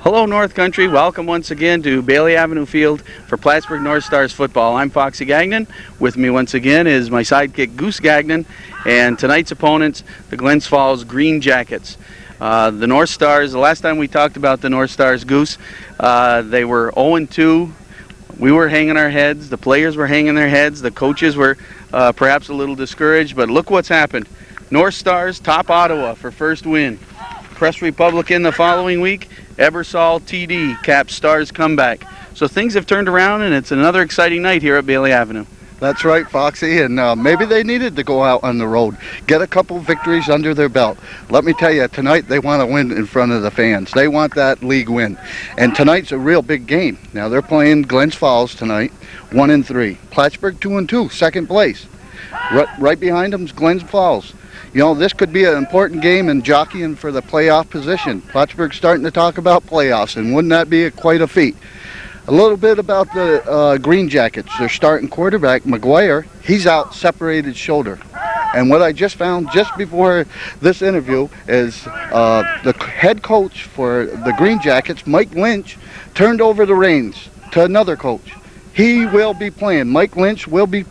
Hello North Country, welcome once again to Bailey Avenue Field for Plattsburgh North Stars football. I'm Foxy Gagnon. With me once again is my sidekick Goose Gagnon, and tonight's opponents, the Glens Falls Green Jackets. The North Stars, the last time we talked about the North Stars, Goose, they were 0-2. We were hanging our heads, the players were hanging their heads, the coaches were perhaps a little discouraged, but look what's happened. North Stars top Ottawa for first win. Press Republican the following week, Ebersol TD caps Stars comeback. So things have turned around, and it's another exciting night here at Bailey Avenue. That's right, Foxy, and maybe they needed to go out on the road, get a couple victories under their belt. Let me tell you, tonight they want to win in front of the fans. They want that league win, and tonight's a real big game. Now they're playing Glens Falls tonight, 1-3. Plattsburgh 2-2, second place. Right behind them's Glens Falls. You know, this could be an important game in jockeying for the playoff position. Plattsburgh's starting to talk about playoffs, and wouldn't that be quite a feat? A little bit about the Green Jackets. Their starting quarterback, McGuire, he's out separated shoulder. And what I just found just before this interview is the head coach for the Green Jackets, Mike Lynch, turned over the reins to another coach. He will be playing. Mike Lynch will be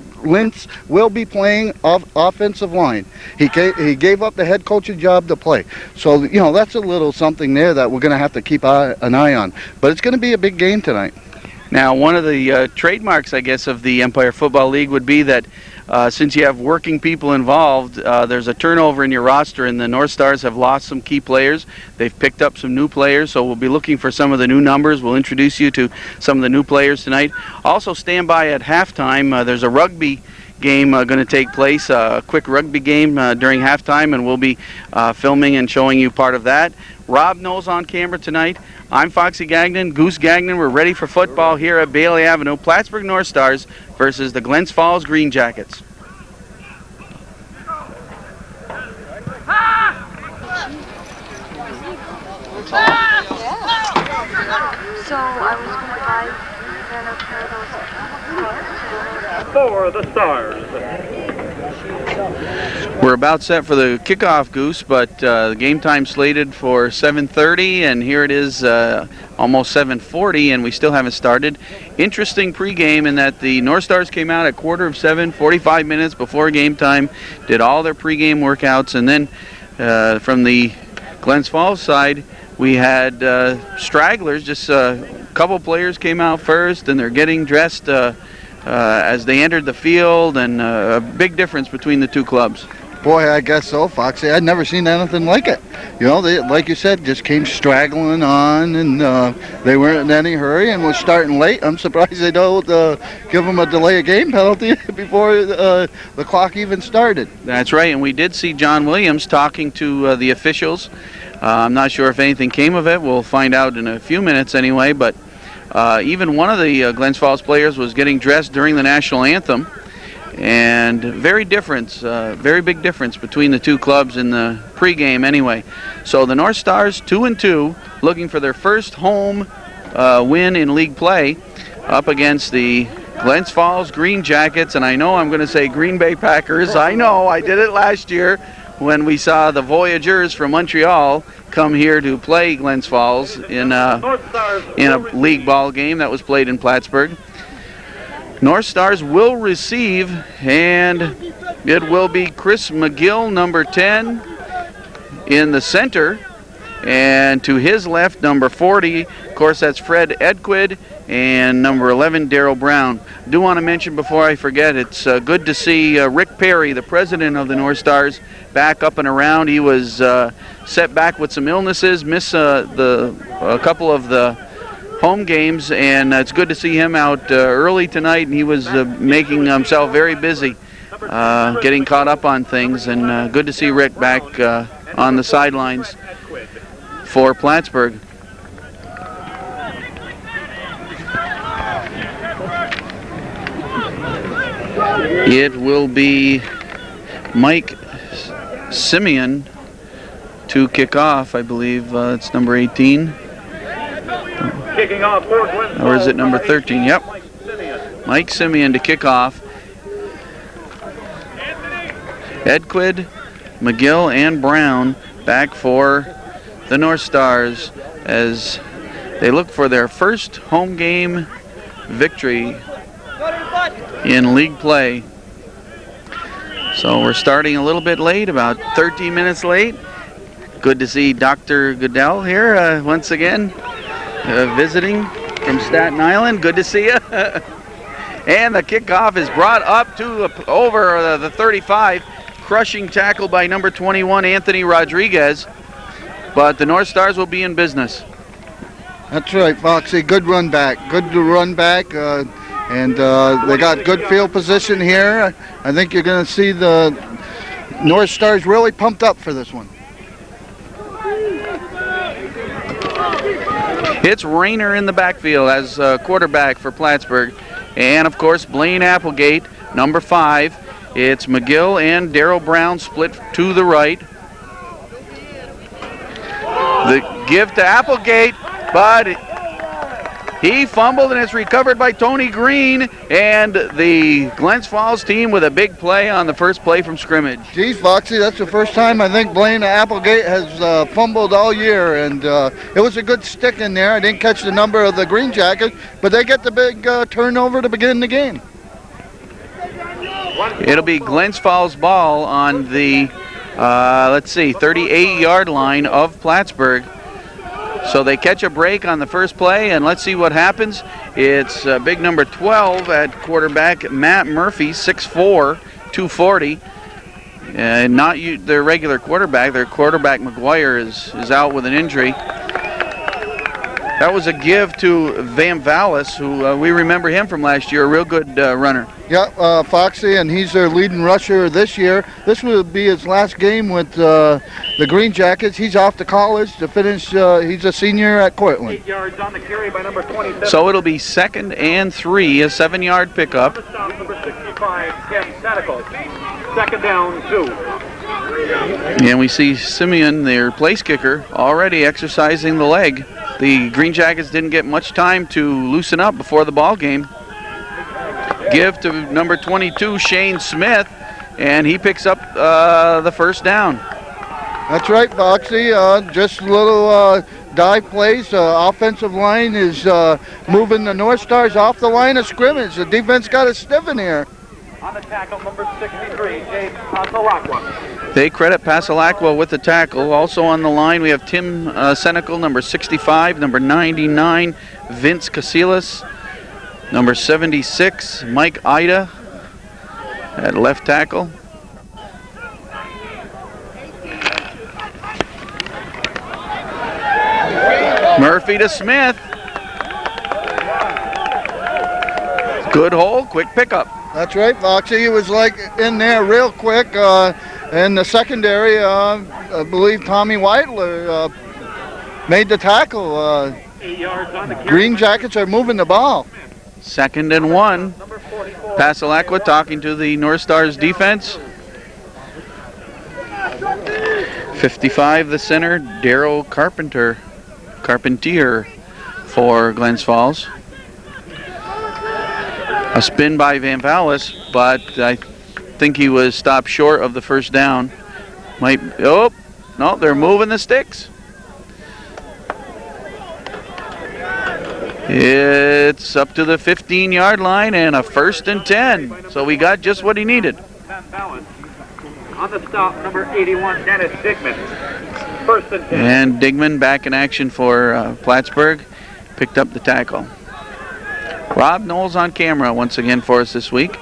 playing offensive line. He gave up the head coaching job to play. So, you know, that's a little something there that we're going to have to keep an eye on. But it's going to be a big game tonight. Now, one of the trademarks, I guess, of the Empire Football League would be that since you have working people involved, there's a turnover in your roster, and the North Stars have lost some key players. They've picked up some new players, so we'll be looking for some of the new numbers. We'll introduce you to some of the new players tonight. Also, stand by at halftime. There's a rugby game going to take place, a quick rugby game during halftime, and we'll be filming and showing you part of that. Rob Knowles on camera tonight. I'm Foxy Gagnon, Goose Gagnon. We're ready for football here at Bailey Avenue. Plattsburgh North Stars versus the Glens Falls Green Jackets. So I was going to buy a pair of those for the Stars. We're about set for the kickoff, Goose, but the game time slated for 7:30, and here it is almost 7:40, and we still haven't started. Interesting pregame in that the North Stars came out at 7:15, 45 minutes before game time, did all their pregame workouts, and then from the Glens Falls side, we had stragglers. Just a couple players came out first, and they're getting dressed as they entered the field, and a big difference between the two clubs. Boy, I guess so, Foxy. I'd never seen anything like it. You know, they, like you said, just came straggling on, and they weren't in any hurry and was starting late. I'm surprised they don't give them a delay of game penalty before the clock even started. That's right, and we did see John Williams talking to the officials. I'm not sure if anything came of it. We'll find out in a few minutes anyway, but even one of the Glens Falls players was getting dressed during the national anthem, and very big difference between the two clubs in the pregame anyway. So the North Stars 2-2, looking for their first home win in league play up against the Glens Falls Green Jackets, and I know I'm going to say Green Bay Packers. I know, I did it last year when we saw the Voyageurs from Montreal come here to play Glens Falls in a league ball game that was played in Plattsburgh. North Stars will receive, and it will be Chris McGill, number 10, in the center, and to his left, number 40. Of course, that's Fred Edquid, and number 11, Darryl Brown. I do want to mention before I forget, it's good to see Rick Perry, the president of the North Stars, back up and around. He was set back with some illnesses, missed a couple of the home games, and it's good to see him out early tonight, and he was making himself very busy getting caught up on things, and good to see Rick back on the sidelines for Plattsburgh. It will be Mike Simeon to kick off, I believe. It's number 18. Kicking off for Glens Falls. Or is it number 13? Yep. Mike Simeon to kick off. Edquid, McGill, and Brown back for the North Stars as They look for their first home game victory in league play. So we're starting a little bit late, about 13 minutes late. Good to see Dr. Goodell here once again, visiting from Staten Island. Good to see you. And the kickoff is brought up to over the 35. Crushing tackle by number 21, Anthony Rodriguez. But the North Stars will be in business. That's right, Foxy. Good run back. Good to run back. And they got good field position here. I think you're going to see the North Stars really pumped up for this one. It's Rayner in the backfield as quarterback for Plattsburgh. And, of course, Blaine Applegate, number 5. It's McGill and Darryl Brown split to the right. The give to Applegate, but he fumbled and it's recovered by Tony Green, and the Glens Falls team with a big play on the first play from scrimmage. Geez, Foxy, that's the first time I think Blaine Applegate has fumbled all year, and it was a good stick in there. I didn't catch the number of the Green Jackets, but they get the big turnover to begin the game. It'll be Glens Falls ball on the, 38-yard line of Plattsburgh. So they catch a break on the first play, and let's see what happens. It's big number 12 at quarterback, Matt Murphy, 6'4", 240. Not their regular quarterback. Their quarterback, McGuire, is out with an injury. That was a give to Van Vallis, who we remember him from last year, a real good runner. Yeah, Foxy, and he's their leading rusher this year. This will be his last game with the Green Jackets. He's off to college to finish. He's a senior at Cortland. 8 yards on the carry by number 27. So it'll be 2nd and 3, a 7-yard pickup. Number 65, Ken Sanico. 2nd down, 2. And we see Simeon, their place kicker, already exercising the leg. The Green Jackets didn't get much time to loosen up before the ball game. Give to number 22, Shane Smith, and he picks up the first down. That's right, Foxy. Just a little dive plays. Offensive line is moving the North Stars off the line of scrimmage. The defense got a stiffen here. On the tackle, number 63, James Pasalacqua. They credit Pasalacqua with the tackle. Also on the line, we have Tim Senecal, number 65, number 99, Vince Casillas, number 76, Mike Ida at left tackle. Murphy to Smith. Good hole, quick pickup. That's right, Foxy. He was like in there real quick. In the secondary, I believe Tommy Weidler made the tackle. 8 yards on the carry. Green Jackets are moving the ball. 2nd and 1. Pasalacqua talking to the North Stars defense. 55, the center, Daryl Carpentier for Glens Falls. A spin by Van Vallis, but I think he was stopped short of the first down. No, they're moving the sticks. It's up to the 15-yard line and a 1st and 10. So we got just what he needed. On the stop, number 81, Dennis Digman. 1st and 10. And Digman back in action for Plattsburgh. Picked up the tackle. Rob Knowles on camera once again for us this week.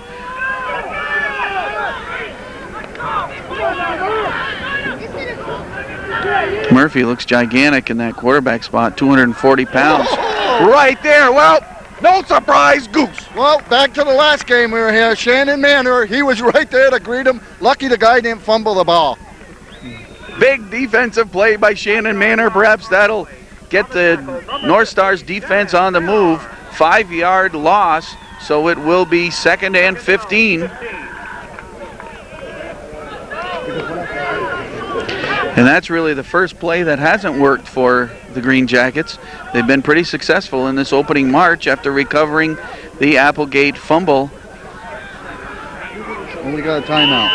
Murphy looks gigantic in that quarterback spot, 240 pounds. Right there, well, no surprise, Goose. Well, back to the last game we were here. Shannon Manor, he was right there to greet him. Lucky the guy didn't fumble the ball. Big defensive play by Shannon Manor. Perhaps that'll get the North Stars defense on the move. 5-yard loss, so it will be 2nd and 15. And that's really the first play that hasn't worked for the Green Jackets. They've been pretty successful in this opening march after recovering the Applegate fumble. Only got a timeout.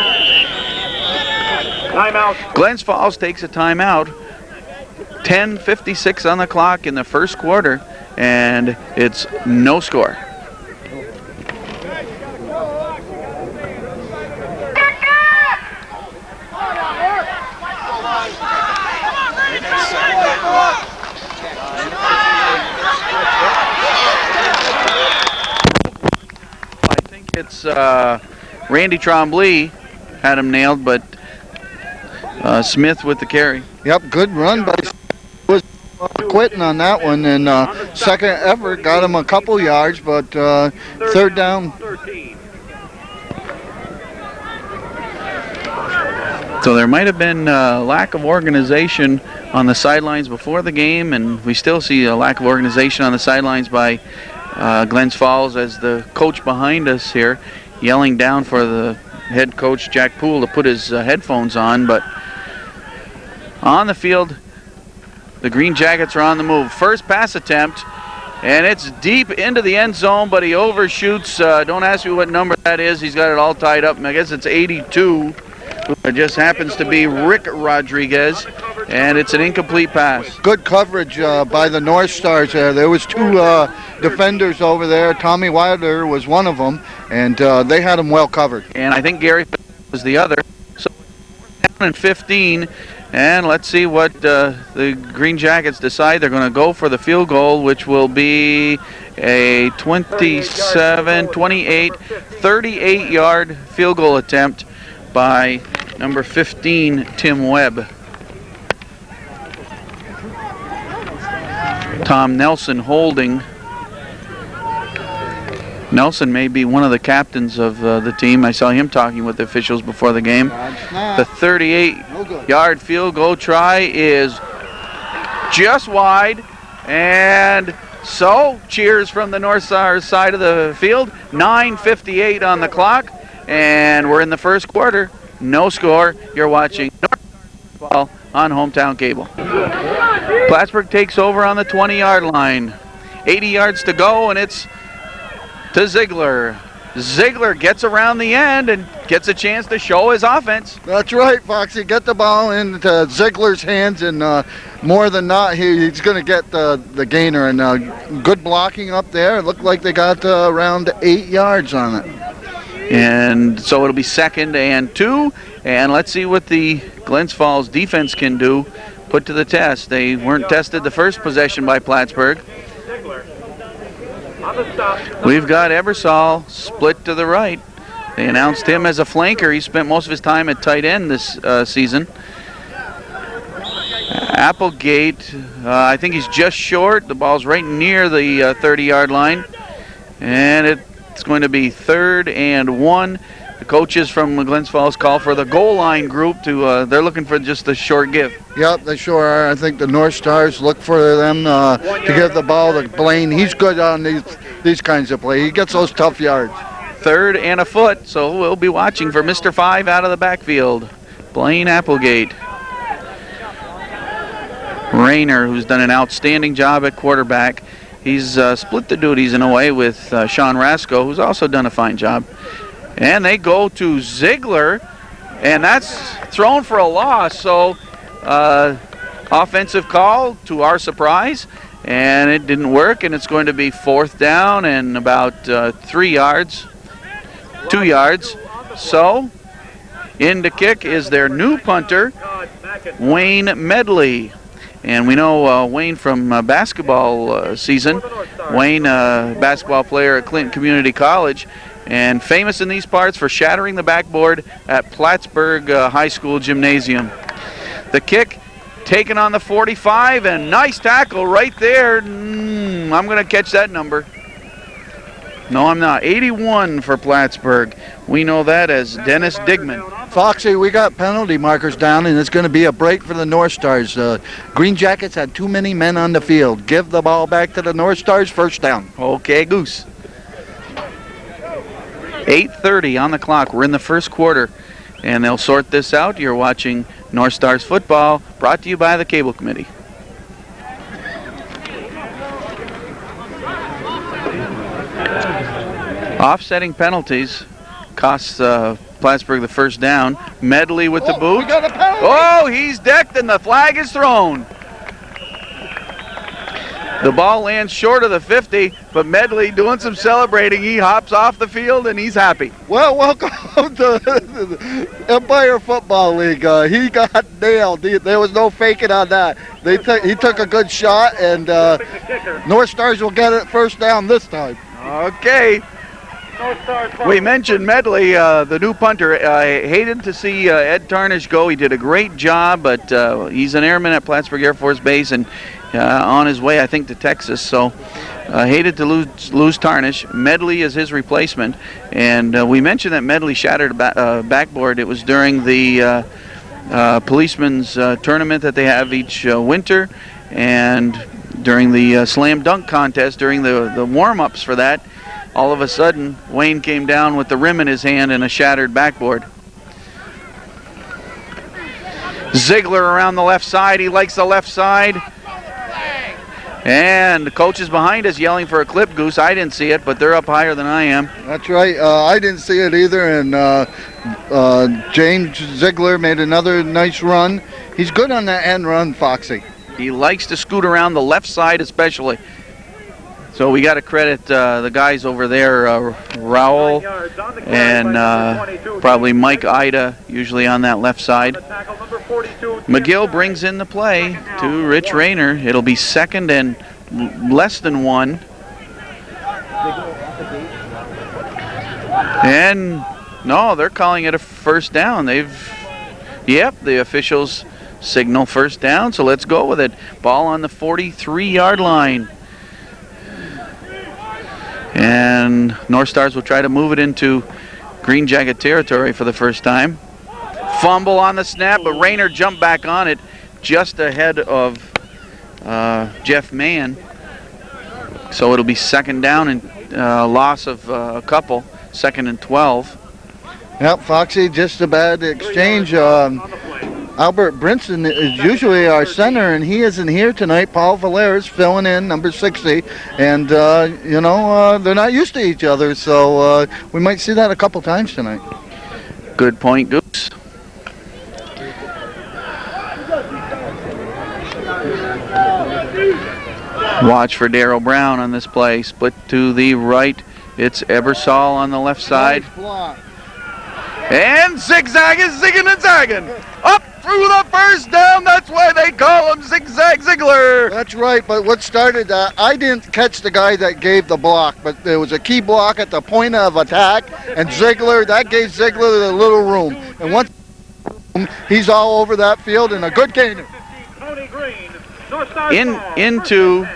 Timeout. Glens Falls takes a timeout. 10:56 on the clock in the first quarter, and it's no score. I think it's Randy Trombley had him nailed, but Smith with the carry. Yep, good run by was quitting on that one, and second effort got him a couple yards, but third down. 13. So there might have been lack of organization on the sidelines before the game, and we still see a lack of organization on the sidelines by Glens Falls as the coach behind us here yelling down for the head coach Jack Poole to put his headphones on. But on the field, the Green Jackets are on the move. First pass attempt, and it's deep into the end zone, but he overshoots. Don't ask me what number that is. He's got it all tied up, and I guess it's 82. It just happens to be Rick Rodriguez, and it's an incomplete pass. Good coverage by the North Stars there. There was two defenders over there. Tommy Wilder was one of them, and they had him well covered. And I think Gary was the other. So down and 15, and let's see what the Green Jackets decide. They're going to go for the field goal, which will be a 27, 28, 38-yard field goal attempt by number 15, Tim Webb. Tom Nelson holding. Nelson may be one of the captains of the team. I saw him talking with the officials before the game. The 38-yard field goal try is just wide, and so cheers from the North Stars side of the field. 9:58 on the clock, and we're in the first quarter. No score. You're watching North Stars football on Hometown Cable. Plattsburgh takes over on the 20-yard line. 80 yards to go, and it's to Ziegler. Ziegler gets around the end and gets a chance to show his offense. That's right, Foxy. Get the ball into Ziegler's hands, and more than not, he's going to get the gainer. And good blocking up there. It looked like they got around 8 yards on it. And so it'll be 2nd and 2. And let's see what the Glens Falls defense can do, put to the test. They weren't tested the first possession by Plattsburgh. We've got Ebersol split to the right. They announced him as a flanker. He spent most of his time at tight end this season. Applegate, I think he's just short. The ball's right near the 30-yard line. And it's going to be 3rd and 1. The coaches from Glens Falls call for the goal line group to, they're looking for just a short give. Yep, they sure are. I think the North Stars look for them to give the ball to Blaine. He's good on these kinds of plays. He gets those tough yards. 3rd and a foot, so we'll be watching for Mr. 5 out of the backfield. Blaine Applegate. Rayner, who's done an outstanding job at quarterback. He's split the duties in a way with Sean Rasco, who's also done a fine job. And they go to Ziegler, and that's thrown for a loss. So offensive call to our surprise, and it didn't work, and it's going to be 4th down and about 3 yards, 2 yards. So in to kick is their new punter, Wayne Medley. And we know Wayne from basketball season. Wayne, basketball player at Clinton Community College, and famous in these parts for shattering the backboard at Plattsburgh High School Gymnasium. The kick taken on the 45, and nice tackle right there. I'm going to catch that number. No, I'm not. 81 for Plattsburgh. We know that as Dennis Digman. Foxy, we got penalty markers down, and it's going to be a break for the North Stars. Green Jackets had too many men on the field. Give the ball back to the North Stars. 1st down. Okay, Goose. 8:30 on the clock. We're in the first quarter, and they'll sort this out. You're watching North Stars football, brought to you by the Cable Committee. Offsetting penalties costs Plattsburgh the 1st down. Medley with the boot. We got a penalty. Oh, he's decked, and the flag is thrown. The ball lands short of the 50, but Medley doing some celebrating. He hops off the field and he's happy. Well, welcome to the Empire Football League. He got nailed. There was no faking on that. He took a good shot, and North Stars will get it first down this time. Okay. We mentioned Medley, the new punter. I hated to see Ed Tarnish go. He did a great job, but he's an airman at Plattsburgh Air Force Base and on his way, I think, to Texas. So hated to lose Tarnish. Medley is his replacement. And we mentioned that Medley shattered a backboard. It was during the policeman's tournament that they have each winter, and during the slam dunk contest, during the warm-ups for that, all of a sudden, Wayne came down with the rim in his hand and a shattered backboard. Ziegler around the left side. He likes the left side. And the coach is behind us yelling for a clip, Goose. I didn't see it, but they're up higher than I am. That's right. I didn't see it either. And James Ziegler made another nice run. He's good on that end run, Foxy. He likes to scoot around the left side especially. So we got to credit the guys over there, Raul and probably Mike Ida, usually on that left side. McGill brings in the play to Rich Rayner. It'll be second and less than 1. And no, they're calling it a first down. Yep, the officials signal first down, so let's go with it. Ball on the 43-yard line. And North Stars will try to move it into Green Jacket territory for the first time. Fumble on the snap, but Rayner jumped back on it just ahead of Jeff Mann. So it'll be second down and loss of a couple, 2nd and 12. Yep, Foxy, just a bad exchange. Albert Brinson is usually our center, and he isn't here tonight. Paul Valera's filling in, number 60. And, they're not used to each other, so we might see that a couple times tonight. Good point, Goose. Watch for Darryl Brown on this play. Split to the right. It's Ebersol on the left side. Nice block. And zigzagging, zigging and zagging. Up through the first down. That's why they call him Zigzag Ziegler. That's right, but what started that, I didn't catch the guy that gave the block, but there was a key block at the point of attack, and that gave Ziegler a little room. And once he's all over that field and a good gainer. Into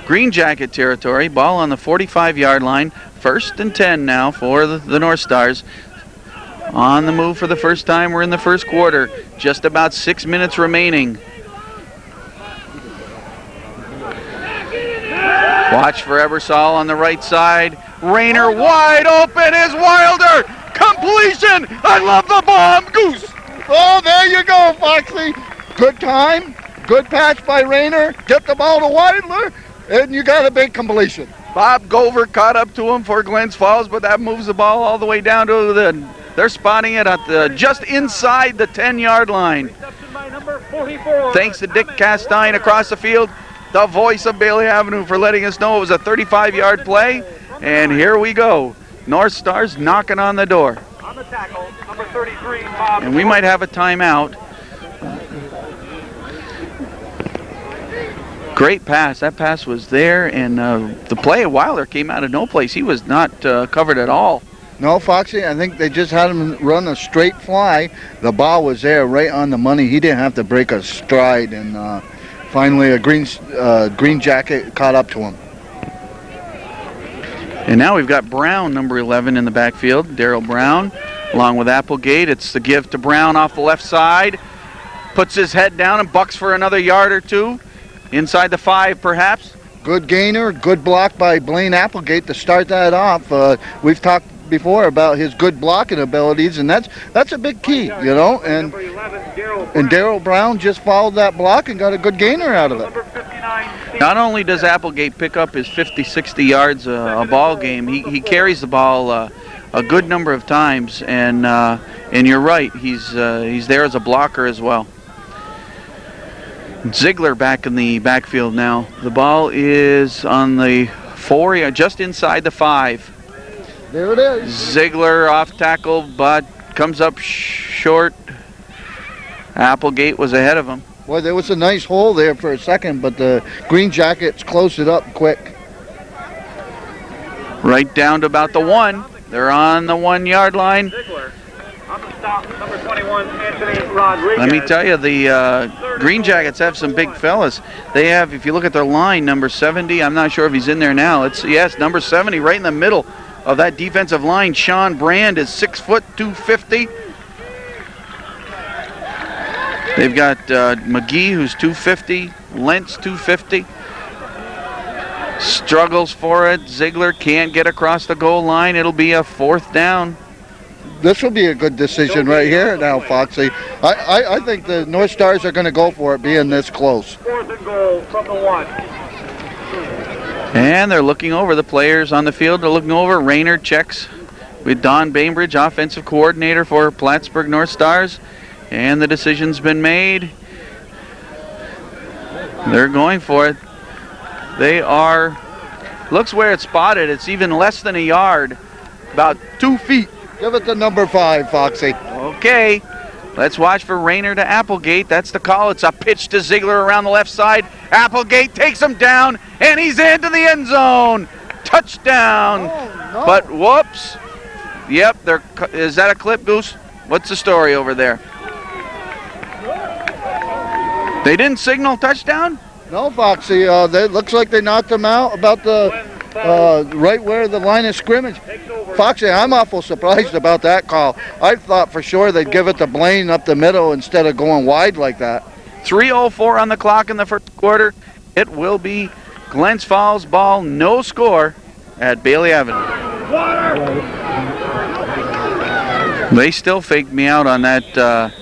Green Jacket territory. Ball on the 45-yard line. 1st and 10 now for the North Stars. On the move for the first time. We're in the first quarter. Just about 6 minutes remaining. Watch for Ebersol on the right side. Rayner wide open is Wilder. Completion. I love the bomb. Goose. Oh, there you go, Foxy. Good time. Good patch by Rayner. Get the ball to Wilder, and you got a big completion. Bob Gover caught up to him for Glens Falls, but that moves the ball all the way down to they're spotting it at just inside the 10-yard line. Thanks to Dick Castine across the field, the voice of Bailey Avenue, for letting us know it was a 35-yard play. And here we go. North Stars knocking on the door. On the tackle, number 33, Bob. And we might have a timeout. Great pass. That pass was there, and the play of Wilder came out of no place. He was not covered at all. No, Foxy, I think they just had him run a straight fly. The ball was there right on the money. He didn't have to break a stride, and finally a green jacket caught up to him. And now we've got Brown, number 11, in the backfield. Darryl Brown, along with Applegate. It's the give to Brown off the left side. Puts his head down and bucks for another yard or two. Inside the 5, perhaps. Good gainer, good block by Blaine Applegate to start that off. We've talked before about his good blocking abilities, and that's a big key, you know. And Darryl Brown just followed that block and got a good gainer out of it. Not only does Applegate pick up his 50, 60 yards a ball game, he carries the ball a good number of times, and you're right, he's there as a blocker as well. Ziegler back in the backfield now. The ball is on the 4, just inside the 5. There it is. Ziegler off tackle, but comes up short. Applegate was ahead of him. Boy, there was a nice hole there for a second, but the Green Jackets closed it up quick. Right down to about the 1. They're on the 1-yard line. Ziegler. On the stop, number 21, Anthony Rodriguez. Let me tell you, the Green Jackets have some big fellas. They have, if you look at their line, number 70. I'm not sure if he's in there now. Yes, number 70 right in the middle of that defensive line. Sean Brand is 6 foot 250. They've got McGee, who's 250. Lentz, 250. Struggles for it. Ziegler can't get across the goal line. It'll be a 4th down. This will be a good decision right here now, Foxy. I think the North Stars are going to go for it, being this close. 4th and goal from the 1. And they're looking over the players on the field. They're looking over. Rayner checks with Don Bainbridge, offensive coordinator for Plattsburgh North Stars. And the decision's been made. They're going for it. They are, looks where it's spotted. It's even less than a yard, about 2 feet. Give it to number 5, Foxy. Okay, let's watch for Rayner to Applegate. That's the call. It's a pitch to Ziegler around the left side. Applegate takes him down, and he's into the end zone. Touchdown. Oh, no. But whoops. Yep, is that a clip, Goose? What's the story over there? They didn't signal touchdown? No, Foxy. It looks like they knocked him out about the right where the line of scrimmage. Foxy, I'm awful surprised about that call. I thought for sure they'd give it to Blaine up the middle instead of going wide like that. 3:04 on the clock in the first quarter. It will be Glens Falls ball, no score at Bailey Avenue. They still faked me out on that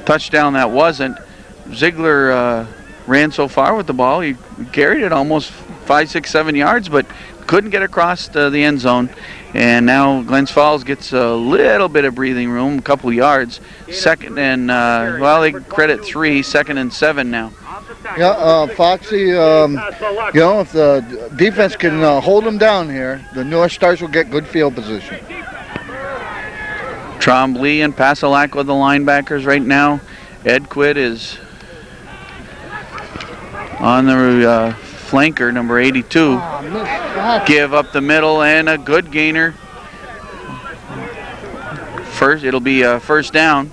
touchdown that wasn't. Ziegler ran so far with the ball, he carried it almost 5, 6, 7 yards, but couldn't get across the end zone. And now Glens Falls gets a little bit of breathing room, a couple yards. Second and, well, they credit 3, 2nd and 7 now. Yeah, Foxy, you know, if the defense can hold them down here, the North Stars will get good field position. Trombley and Pasalak with the linebackers right now. Edquid is on the flanker, number 82. Give up the middle and a good gainer. It'll be a 1st down.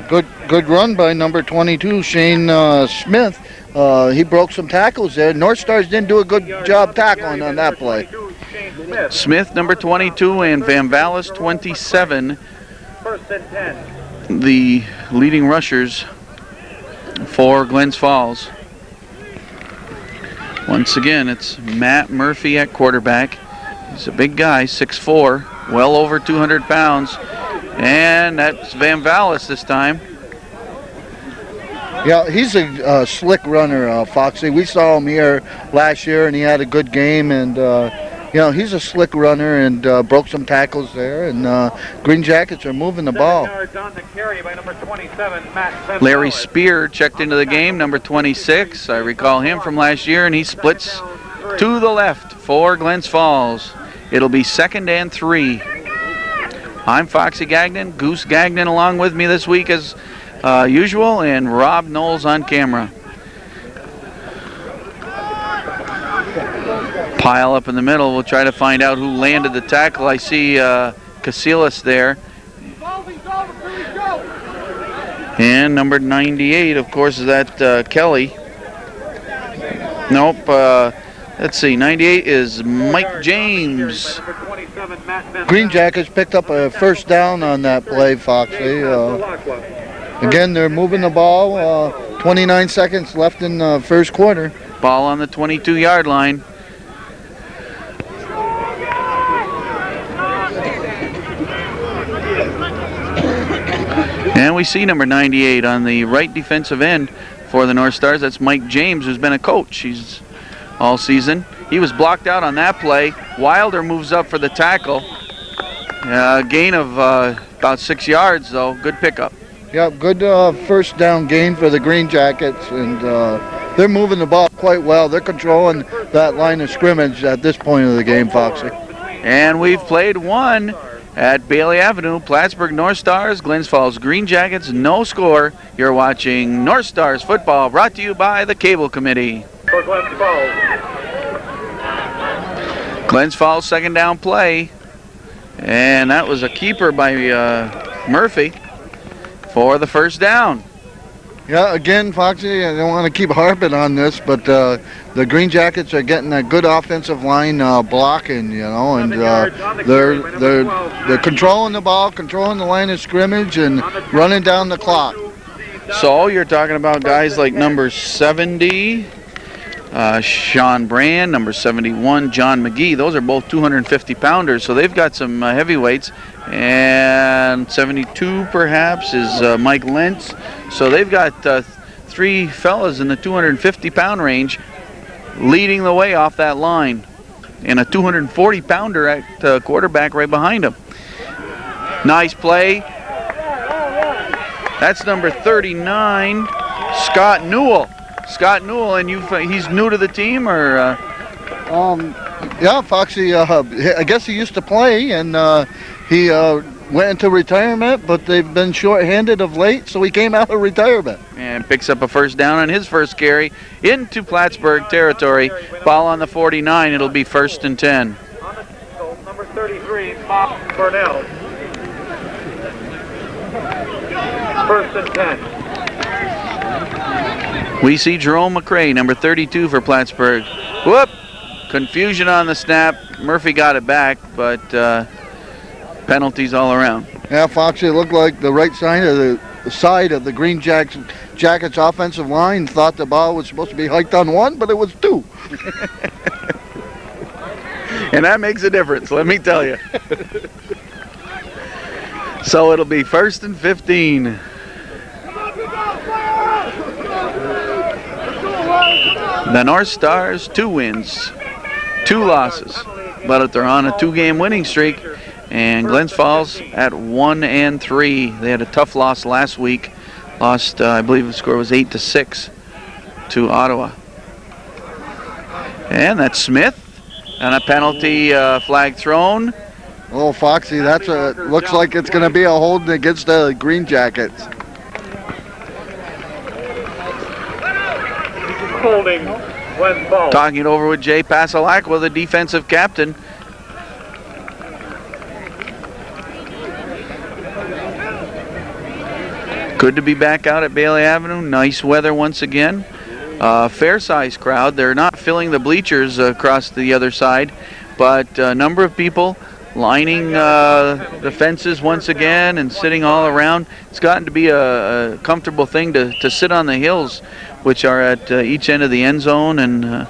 Good run by number 22, Shane Smith. He broke some tackles there. North Stars didn't do a good job tackling on that play. Smith, number 22, and Van Vallis, 27. 1st and 10. The leading rushers for Glens Falls. Once again, it's Matt Murphy at quarterback. He's a big guy, 6'4", well over 200 pounds. And that's Van Vallis this time. Yeah, he's a slick runner, Foxy. We saw him here last year, and he had a good game. And, you know, he's a slick runner and broke some tackles there. And Green Jackets are moving the ball. On the carry by number 27, Matt Larry Spear checked into the game, number 26. I recall him from last year, and he splits to the left for Glens Falls. It'll be 2nd and 3. I'm Foxy Gagnon, Goose Gagnon along with me this week as usual, and Rob Knowles on camera. Pile up in the middle. We'll try to find out who landed the tackle. I see Casillas there. And number 98, of course, is that Kelly. Nope. Let's see. 98 is Mike James. Green Jackets picked up a 1st down on that play, Foxy. Again, they're moving the ball. 29 seconds left in the first quarter. Ball on the 22-yard line. And we see number 98 on the right defensive end for the North Stars. That's Mike James, who's been a coach. He's all season. He was blocked out on that play. Wilder moves up for the tackle. Gain of about 6 yards, though. Good pickup. Yep, good first down gain for the Green Jackets, and they're moving the ball quite well. They're controlling that line of scrimmage at this point of the game, Foxy. And we've played one at Bailey Avenue. Plattsburgh North Stars, Glens Falls Green Jackets, no score. You're watching North Stars football, brought to you by the Cable Committee. For Glens Falls. Glens Falls second down play. And that was a keeper by Murphy for the first down. Yeah, again, Foxy, I don't want to keep harping on this, but the Green Jackets are getting a good offensive line blocking, you know, and they're controlling the ball, controlling the line of scrimmage, and running down the clock. So you're talking about guys like number 70, Sean Brand, number 71, John McGee. Those are both 250-pounders, so they've got some heavyweights. And 72 perhaps is Mike Lentz. So they've got three fellas in the 250-pound range leading the way off that line. And a 240-pounder at quarterback right behind him. Nice play. That's number 39, Scott Newell. Scott Newell, and he's new to the team, or? Yeah, Foxy. I guess he used to play, and he went into retirement, but they've been short-handed of late, so he came out of retirement. And picks up a first down on his first carry into Plattsburgh territory. Ball on the 49. It'll be 1st and 10. On the field, number 33, Bob Burnell. 1st and 10. We see Jerome McCray, number 32 for Plattsburgh. Whoop! Confusion on the snap. Murphy got it back, but penalties all around. Yeah, Foxy, it looked like the right side of the Green Jackets offensive line thought the ball was supposed to be hiked on one, but it was two. And that makes a difference, let me tell you. So it'll be 1st and 15. The North Stars, 2 wins, 2 losses, but they're on a 2-game winning streak. And Glens Falls at 1-3. They had a tough loss last week. Lost, I believe the score was 8-6 to Ottawa. And that's Smith, and a penalty flag thrown. Oh, Foxy, looks like it's going to be a holding against the Green Jackets. Holding Glens Falls. Talking it over with Jay Pasalacqua, the defensive captain. Good to be back out at Bailey Avenue. Nice weather once again. Fair-sized crowd. They're not filling the bleachers across the other side, but a number of people lining the fences once again and sitting all around. It's gotten to be a comfortable thing to sit on the hills, which are at each end of the end zone, and a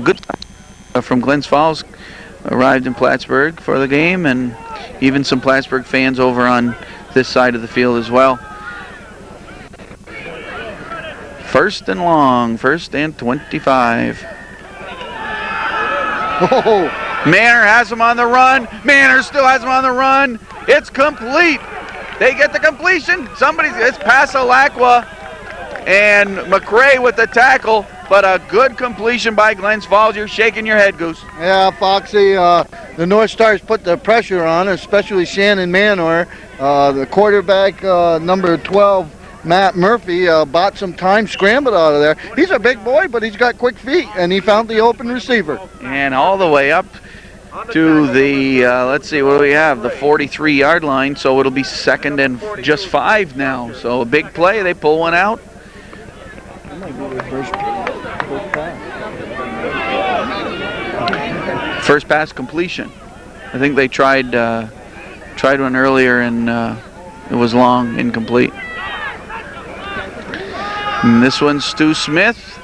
good from Glens Falls arrived in Plattsburgh for the game, and even some Plattsburgh fans over on this side of the field as well. 1st and long, 1st and 25. Oh. Manor has him on the run. Manor still has him on the run. It's complete. They get the completion. It's Pasalacqua and McCray with the tackle, but a good completion by Glens Falls. You're shaking your head, Goose. Yeah, Foxy, the North Stars put the pressure on, especially Shannon Manor. The quarterback, number 12, Matt Murphy, bought some time, scrambled out of there. He's a big boy, but he's got quick feet, and he found the open receiver. And all the way up to the, let's see, what do we have? The 43-yard line, so it'll be 2nd and just 5 now. So a big play, they pull one out. First pass completion. I think they tried one earlier, and it was long, incomplete. And this one's Stu Smith.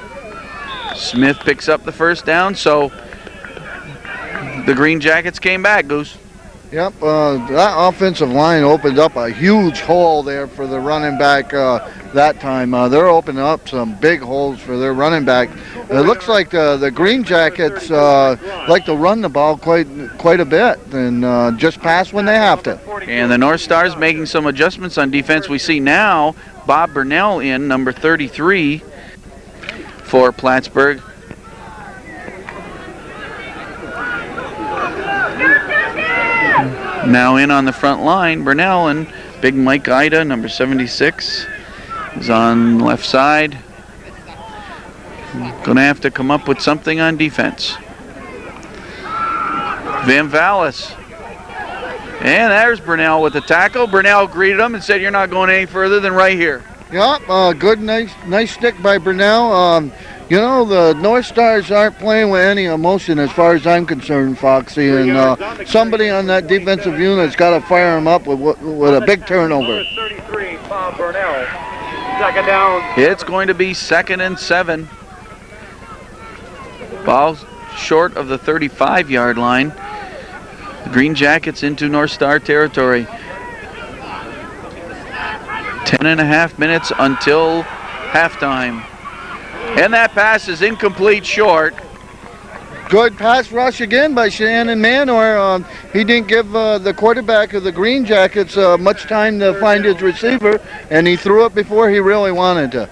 Smith picks up the first down, so the Green Jackets came back, Goose. Yep, that offensive line opened up a huge hole there for the running back, that time. They're opening up some big holes for their running back. It looks like the Green Jackets like to run the ball quite a bit and just pass when they have to. And the North Stars making some adjustments on defense. We see now Bob Burnell in, number 33 for Plattsburgh. Now in on the front line, Burnell, and big Mike Ida, number 76, is on the left side. Going to have to come up with something on defense. Van Vallis. And there's Burnell with the tackle. Burnell greeted him and said, "You're not going any further than right here." Yep, good, nice stick by Burnell. You know, the North Stars aren't playing with any emotion as far as I'm concerned, Foxy, and somebody on that defensive unit's got to fire them up with a big turnover. 33, Bob Burnell. Second down. It's going to be 2nd and 7. Ball short of the 35-yard line. The Green Jackets into North Star territory. 10.5 minutes until halftime. And that pass is incomplete short. Good pass rush again by Shannon Manor. He didn't give the quarterback of the Green Jackets much time to find his receiver, and he threw it before he really wanted to.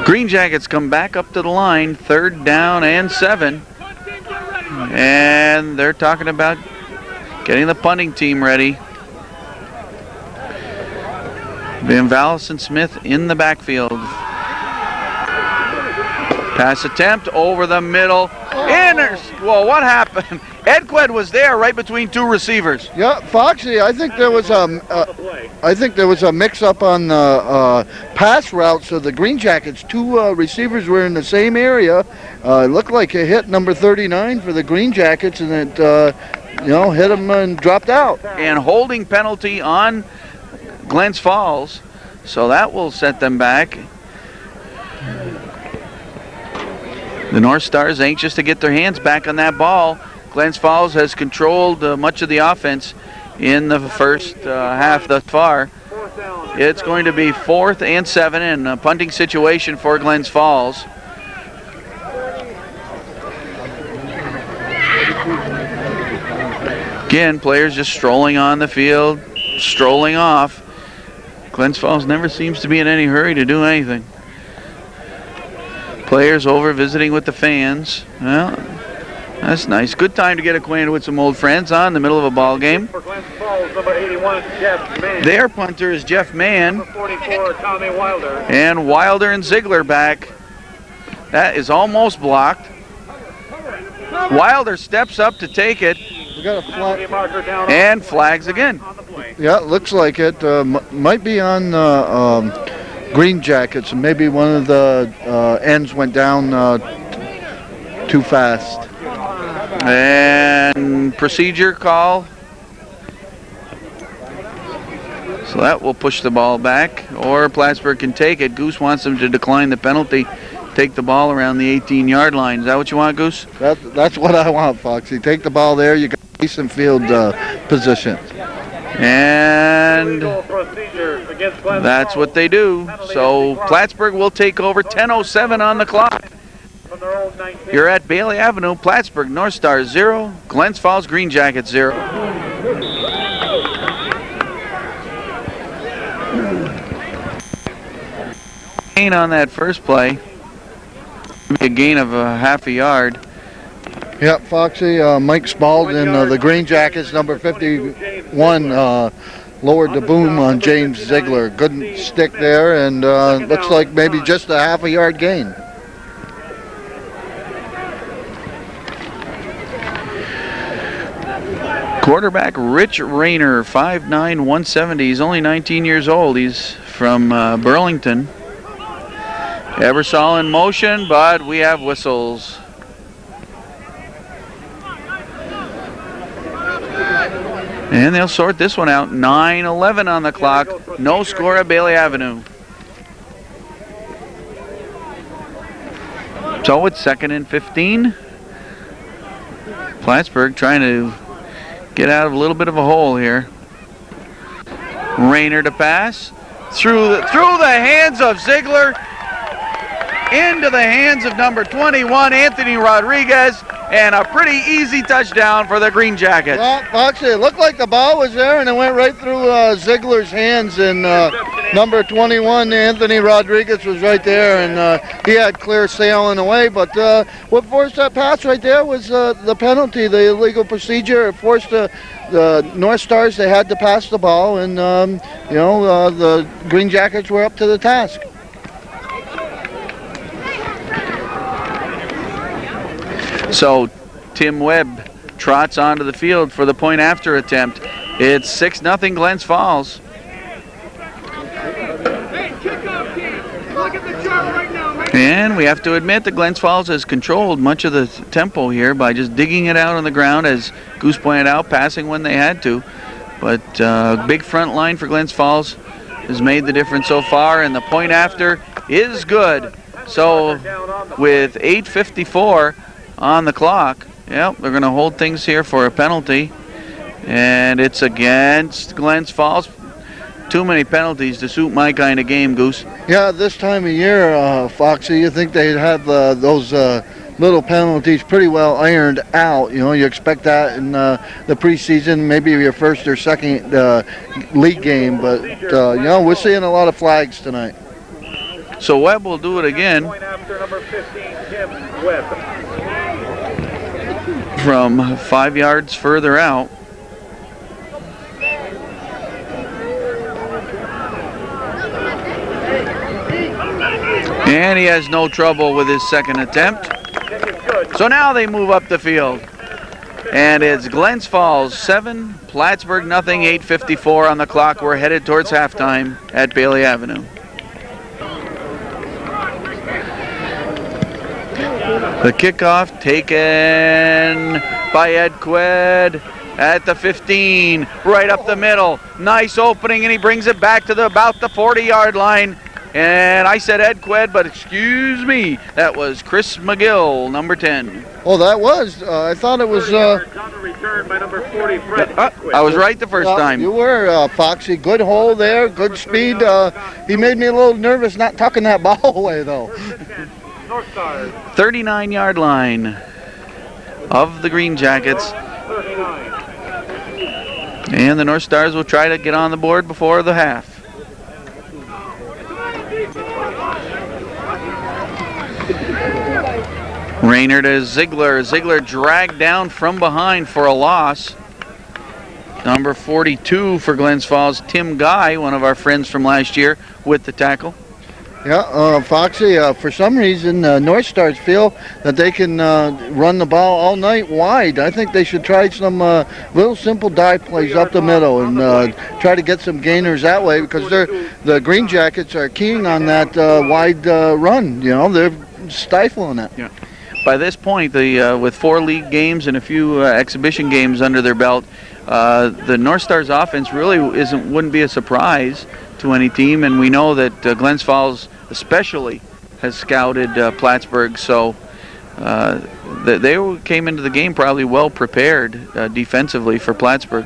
Green Jackets come back up to the line, 3rd down and 7. And they're talking about getting the punting team ready. Van Vallis and Smith in the backfield. Pass attempt over the middle. Well, what happened? Edqued was there right between two receivers. Yeah, Foxy, I think there was a mix-up on the pass routes of the Green Jackets. Two receivers were in the same area. It looked like it hit number 39 for the Green Jackets, and it hit him and dropped out. And holding penalty on Glens Falls, so that will set them back. The North Stars anxious to get their hands back on that ball. Glens Falls has controlled much of the offense in the first half thus far. It's going to be 4th and 7 and a punting situation for Glens Falls. Again, players just strolling on the field, strolling off. Glens Falls never seems to be in any hurry to do anything. Players over visiting with the fans. Well, that's nice. Good time to get acquainted with some old friends in the middle of a ball game. For Glens Falls, number 81, Jeff Mann. Their punter is Jeff Mann. Number 44, Tommy Wilder. And Wilder and Ziegler back. That is almost blocked. Wilder steps up to take it. We got a flag. And flags again. Yeah, it looks like it. Might be on Green Jackets. Maybe one of the ends went down too fast. And procedure call. So that will push the ball back, or Plattsburgh can take it. Goose wants them to decline the penalty, take the ball around the 18-yard line. Is that what you want, Goose? That's what I want, Foxy. Take the ball there. You got decent field position. And that's what they do. So Plattsburgh will take over. 10:07 on the clock. You're at Bailey Avenue. Plattsburgh North Stars 0, Glens Falls Green Jackets 0. Gain on that first play. A gain of a half a yard. Yep, Foxy, Mike Spalding, the Green Jackets, number 51, lowered the boom on James Ziegler. Good stick there, and looks like maybe just a half a yard gain. Quarterback Rich Rayner, 5'9", 170. He's only 19 years old. He's from Burlington. Ebersol in motion, but we have whistles. And they'll sort this one out. 9:11 on the clock. No score at Bailey Avenue. So it's 2nd and 15. Plattsburgh trying to get out of a little bit of a hole here. Rayner to pass. Through the hands of Ziegler. Into the hands of number 21, Anthony Rodriguez. And a pretty easy touchdown for the Green Jackets. Well, actually, it looked like the ball was there, and it went right through Ziegler's hands. And number 21, Anthony Rodriguez, was right there, and he had clear sailing away. But what forced that pass right there was the penalty, the illegal procedure. It forced the North Stars. They had to pass the ball, and the Green Jackets were up to the task. So Tim Webb trots onto the field for the point after attempt. It's 6-0 Glens Falls. And we have to admit that Glens Falls has controlled much of the tempo here by just digging it out on the ground, as Goose pointed out, passing when they had to. But big front line for Glens Falls has made the difference so far, and the point after is good. So with 8:54 on the clock, they're going to hold things here for a penalty, and it's against Glens Falls. Too many penalties to suit my kind of game, Goose. Yeah, this time of year, Foxy, you think they'd have those little penalties pretty well ironed out. You expect that in the preseason, maybe your first or second league game, but we're seeing a lot of flags tonight. So Webb will do it again. Point after number 15, Tim Webb. From 5 yards further out. And he has no trouble with his second attempt. So now they move up the field. And it's Glens Falls 7, Plattsburgh nothing, 8:54 on the clock. We're headed towards halftime at Bailey Avenue. The kickoff taken by Ed Qued at the 15, right up the middle. Nice opening, and he brings it back to about the 40-yard line. And I said Ed Qued, but excuse me, that was Chris McGill, number 10. Oh, that was. I thought it was. On the return by number 40, Fred. I was right the first time. You were, Foxy. Good hole there, good speed. He made me a little nervous not tucking that ball away, though. North Stars. 39-yard line of the Green Jackets. 39. And the North Stars will try to get on the board before the half. Rayner to Ziegler. Ziegler dragged down from behind for a loss. Number 42 for Glens Falls, Tim Guy, one of our friends from last year, with the tackle. Yeah, Foxy, for some reason, North Stars feel that they can run the ball all night wide. I think they should try some little simple dive plays up the middle and try to get some gainers that way, because the Green Jackets are keen on that wide run. They're stifling it. Yeah. By this point, with 4 league games and a few exhibition games under their belt, the North Stars offense really wouldn't be a surprise to any team, and we know that Glens Falls especially has scouted Plattsburgh, so they came into the game probably well prepared defensively for Plattsburgh.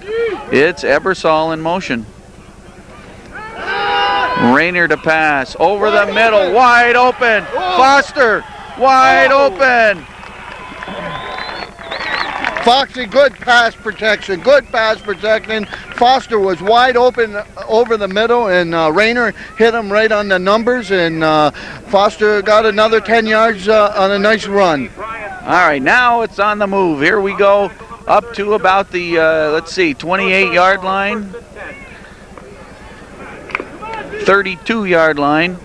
It's Ebersol in motion. Rayner to pass over the middle, wide open. Foster, wide open. Foxy, good pass protection, Foster was wide open over the middle, and Rayner hit him right on the numbers, and Foster got another 10 yards on a nice run. All right, now it's on the move. Here we go up to about the, 28-yard line, 32-yard line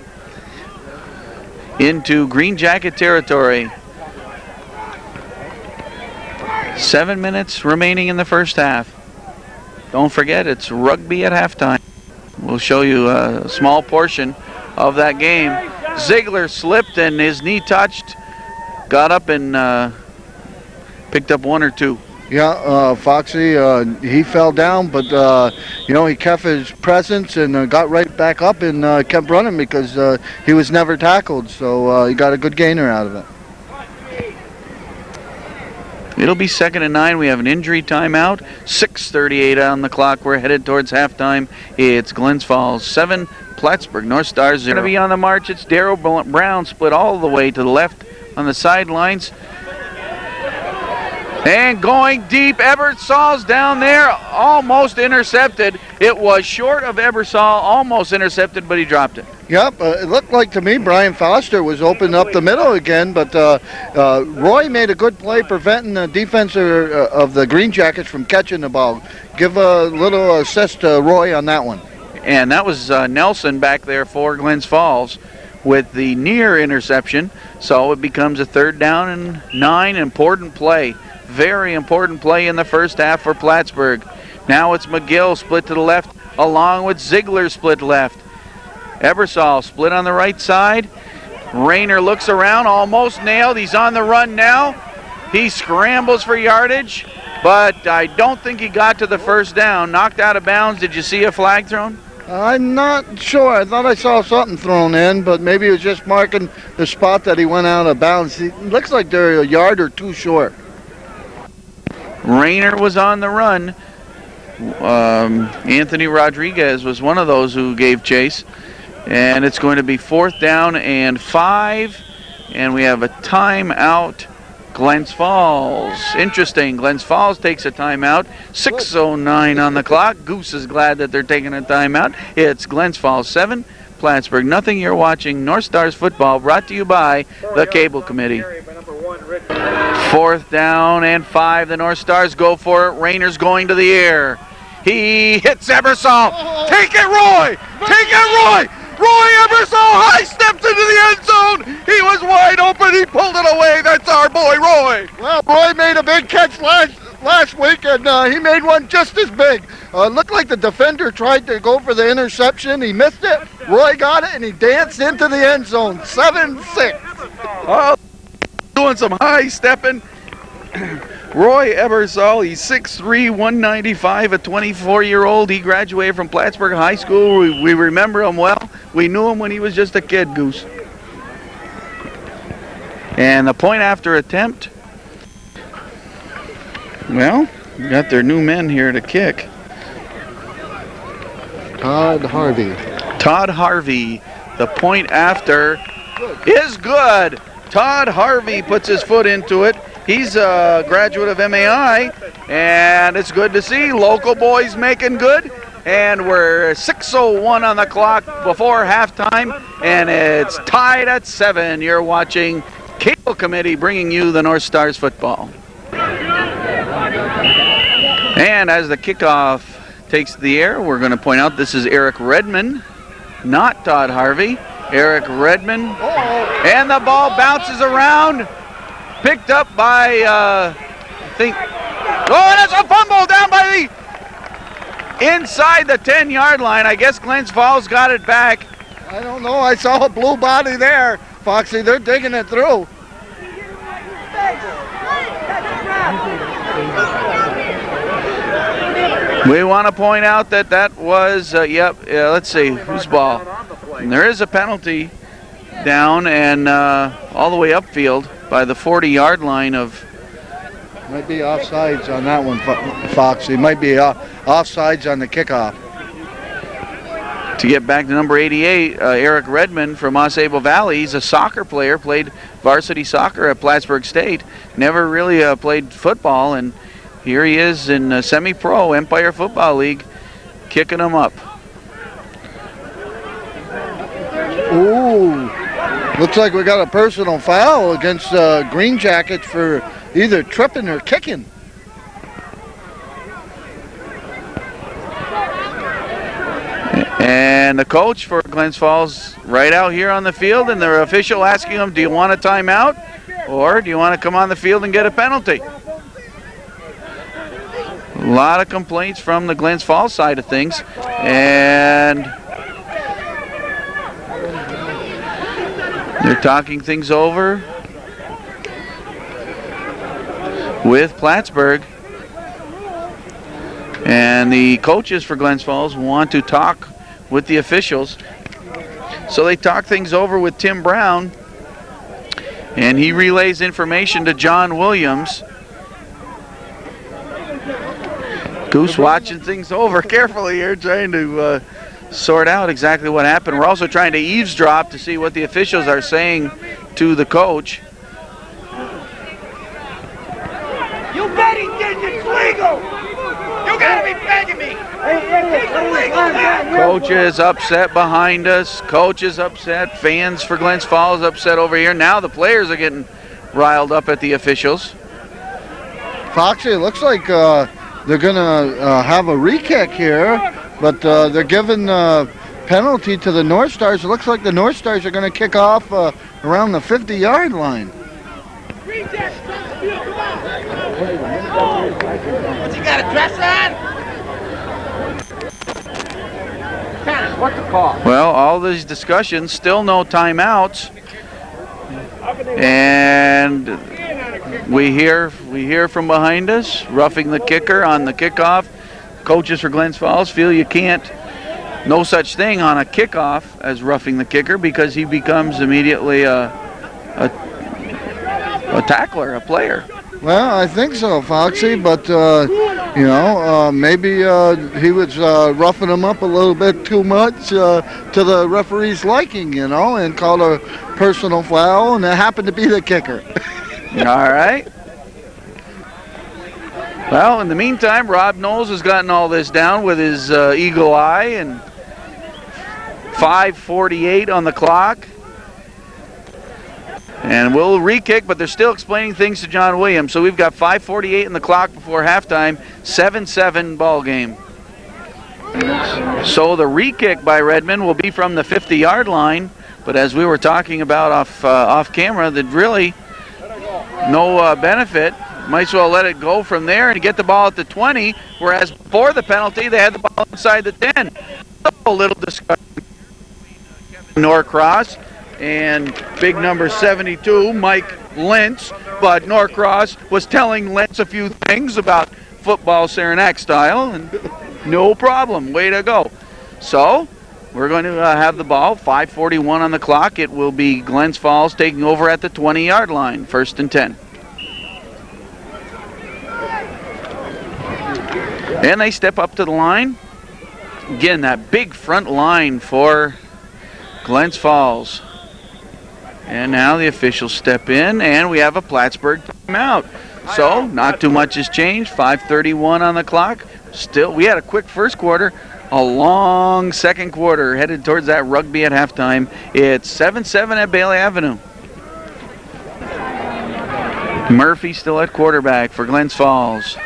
into Green Jacket territory. 7 minutes remaining in the first half. Don't forget, it's rugby at halftime. We'll show you a small portion of that game. Ziegler slipped and his knee touched. Got up and picked up 1 or 2. Yeah, Foxy, he fell down, but, he kept his presence and got right back up and kept running because he was never tackled. So he got a good gainer out of it. It'll be 2nd and 9. We have an injury timeout. 6:38 on the clock. We're headed towards halftime. It's Glens Falls 7, Plattsburgh North Stars 0. Going to be on the march. It's Darryl Brown, split all the way to the left on the sidelines. And going deep, Ebersall's down there, almost intercepted. It was short of Ebersall, almost intercepted, but he dropped it. Yep, it looked like to me Brian Foster was opening up the middle again, but Roy made a good play preventing the defense of the Green Jackets from catching the ball. Give a little assist to Roy on that one. And that was Nelson back there for Glens Falls with the near interception. So it becomes a 3rd down and 9. Important play. Very important play in the first half for Plattsburgh. Now it's McGill split to the left along with Ziegler split left. Ebersall split on the right side. Rayner looks around, almost nailed. He's on the run now. He scrambles for yardage, but I don't think he got to the first down. Knocked out of bounds. Did you see a flag thrown? I'm not sure. I thought I saw something thrown in, but maybe it was just marking the spot that he went out of bounds. It looks like they're a yard or two short. Rayner was on the run. Anthony Rodriguez was one of those who gave chase. And it's going to be 4th down and 5. And we have a timeout. Glens Falls. Interesting. Glens Falls takes a timeout. 6:09 on the clock. Goose is glad that they're taking a timeout. It's Glens Falls 7, Plattsburgh nothing. You're watching North Stars football, brought to you by the Cable Committee. 4th down and 5. The North Stars go for it. Rayner's going to the air. He hits Ebersall. Take it, Roy! Take it, Roy! Roy Ebersall high steps into the end zone. He was wide open. He pulled it away. That's our boy, Roy. Well, Roy made a big catch last week, and he made one just as big. Looked like the defender tried to go for the interception. He missed it. Roy got it, and he danced into the end zone. 7-6. Oh, doing some high stepping. Roy Ebersall, he's 6'3", 195, a 24-year-old. He graduated from Plattsburgh High School. We remember him well. We knew him when he was just a kid, Goose. And the point after attempt. Well, we got their new men here to kick. Todd Harvey. Todd Harvey. The point after is good. Todd Harvey puts his foot into it. He's a graduate of MAI, and it's good to see local boys making good. And we're 6:01 on the clock before halftime, and it's tied at 7. You're watching Cable Committee bringing you the North Stars football. And as the kickoff takes the air, we're going to point out this is Eric Redmond, not Todd Harvey. Eric Redmond, and the ball bounces around. Picked up by, I think, that's a fumble down by the inside the 10-yard line. I guess Glens Falls got it back. I don't know. I saw a blue body there, Foxy. They're digging it through. We want to point out that was, let's see, whose ball? And there is a penalty down and all the way upfield by the 40-yard line of... Might be offsides on that one, Foxy. Might be offsides on the kickoff. To get back to number 88, Eric Redmond from Osable Valley. He's a soccer player, played varsity soccer at Plattsburgh State. Never really played football, and here he is in semi-pro Empire Football League, kicking them up. Ooh, looks like we got a personal foul against Green Jackets for either tripping or kicking. And the coach for Glens Falls right out here on the field, and the official asking him, do you want a timeout or do you want to come on the field and get a penalty? A lot of complaints from the Glens Falls side of things, and they're talking things over with Plattsburgh. And the coaches for Glens Falls want to talk with the officials. So they talk things over with Tim Brown, and he relays information to John Williams. Goose watching things over carefully here, trying to sort out exactly what happened. We're also trying to eavesdrop to see what the officials are saying to the coach. You betting it's legal! You gotta be begging me! It's illegal! Coach is upset behind us. Coach is upset. Fans for Glens Falls upset over here. Now the players are getting riled up at the officials. Foxy, it looks like they're going to have a re-kick here, but they're giving penalty to the North Stars. It looks like the North Stars are going to kick off around the 50-yard line. What's he got, a dress on? What's the call? Well, all these discussions, still no timeouts. And we hear from behind us, roughing the kicker on the kickoff. Coaches for Glens Falls feel you can't, no such thing on a kickoff as roughing the kicker, because he becomes immediately a tackler, a player. Well, I think so, Foxy, but, maybe he was roughing him up a little bit too much to the referee's liking, and called a personal foul, and it happened to be the kicker. All right. Well, in the meantime, Rob Knowles has gotten all this down with his eagle eye, and 5:48 on the clock. And we'll re-kick, but they're still explaining things to John Williams. So we've got 5:48 in the clock before halftime, 7-7 ball game. So the re-kick by Redmond will be from the 50-yard line, but as we were talking about off camera, that really no benefit. Might as well let it go from there and get the ball at the 20, whereas before the penalty, they had the ball inside the 10. A little discussion between Norcross and big number 72, Mike Lentz, but Norcross was telling Lentz a few things about football Saranac style, and no problem, way to go. So we're going to have the ball, 5:41 on the clock. It will be Glens Falls taking over at the 20-yard line, 1st and 10. And they step up to the line. Again, that big front line for Glens Falls. And now the officials step in, and we have a Plattsburgh timeout. So not too much has changed. 5:31 on the clock. Still, we had a quick first quarter, a long second quarter, headed towards that rugby at halftime. It's 7-7 at Bailey Avenue. Murphy still at quarterback for Glens Falls.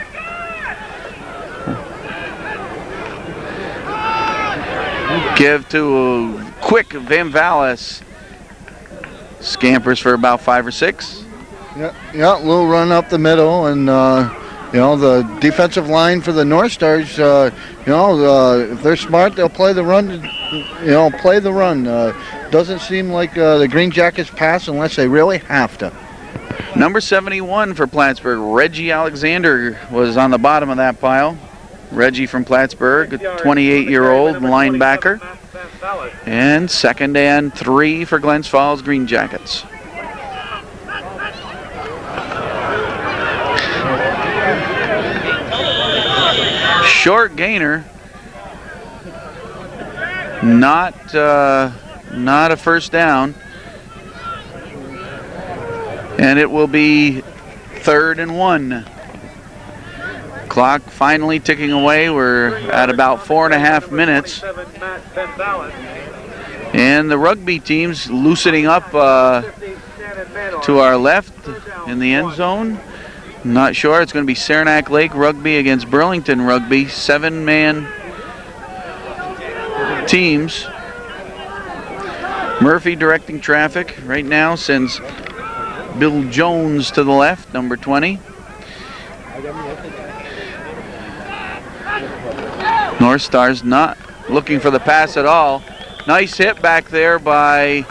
Give to quick Van Vallis. Scampers for about 5 or 6. Yeah, a little run up the middle, and the defensive line for the North Stars, if they're smart, they'll play the run. Play the run. Doesn't seem like the Green Jackets pass unless they really have to. Number 71 for Plattsburgh, Reggie Alexander, was on the bottom of that pile. Reggie from Plattsburgh, a 28-year-old linebacker. And 2nd and 3 for Glens Falls Green Jackets. Short gainer. Not a first down. And it will be 3rd and 1. Clock finally ticking away. We're at about 4.5 minutes. And the rugby team's loosening up to our left in the end zone. Not sure. It's going to be Saranac Lake Rugby against Burlington Rugby. 7-man teams. Murphy directing traffic right now, sends Bill Jones to the left, number 20. North Stars not looking for the pass at all. Nice hit back there by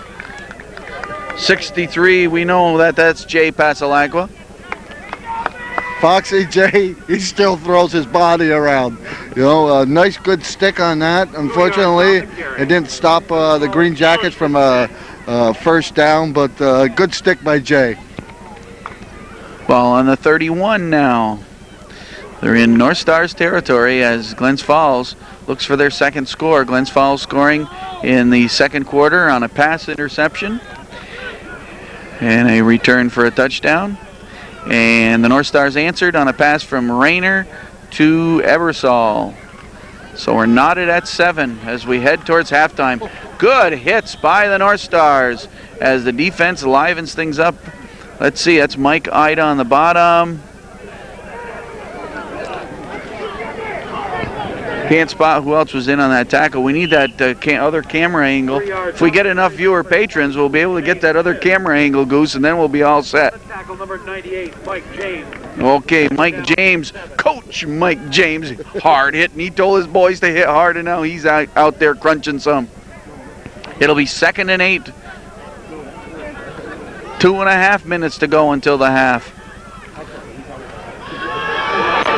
63. We know that that's Jay Pasalacqua. Foxy J, he still throws his body around. You know, a nice good stick on that. Unfortunately, it didn't stop the Green Jackets from a first down, but good stick by Jay. Ball on the 31 now. They're in North Stars territory as Glens Falls looks for their second score. Glens Falls scoring in the second quarter on a pass interception and a return for a touchdown. And the North Stars answered on a pass from Rayner to Ebersol. So we're knotted at 7 as we head towards halftime. Good hits by the North Stars as the defense livens things up. Let's see, that's Mike Ida on the bottom. Can't spot who else was in on that tackle. We need that other camera angle. If we get enough viewer patrons, we'll be able to get that other camera angle, Goose, and then we'll be all set. Tackle number 98, Mike James. Okay, Mike James, Coach Mike James, hard hitting. He told his boys to hit hard, and now he's out there crunching some. It'll be 2nd and 8. 2.5 minutes to go until the half.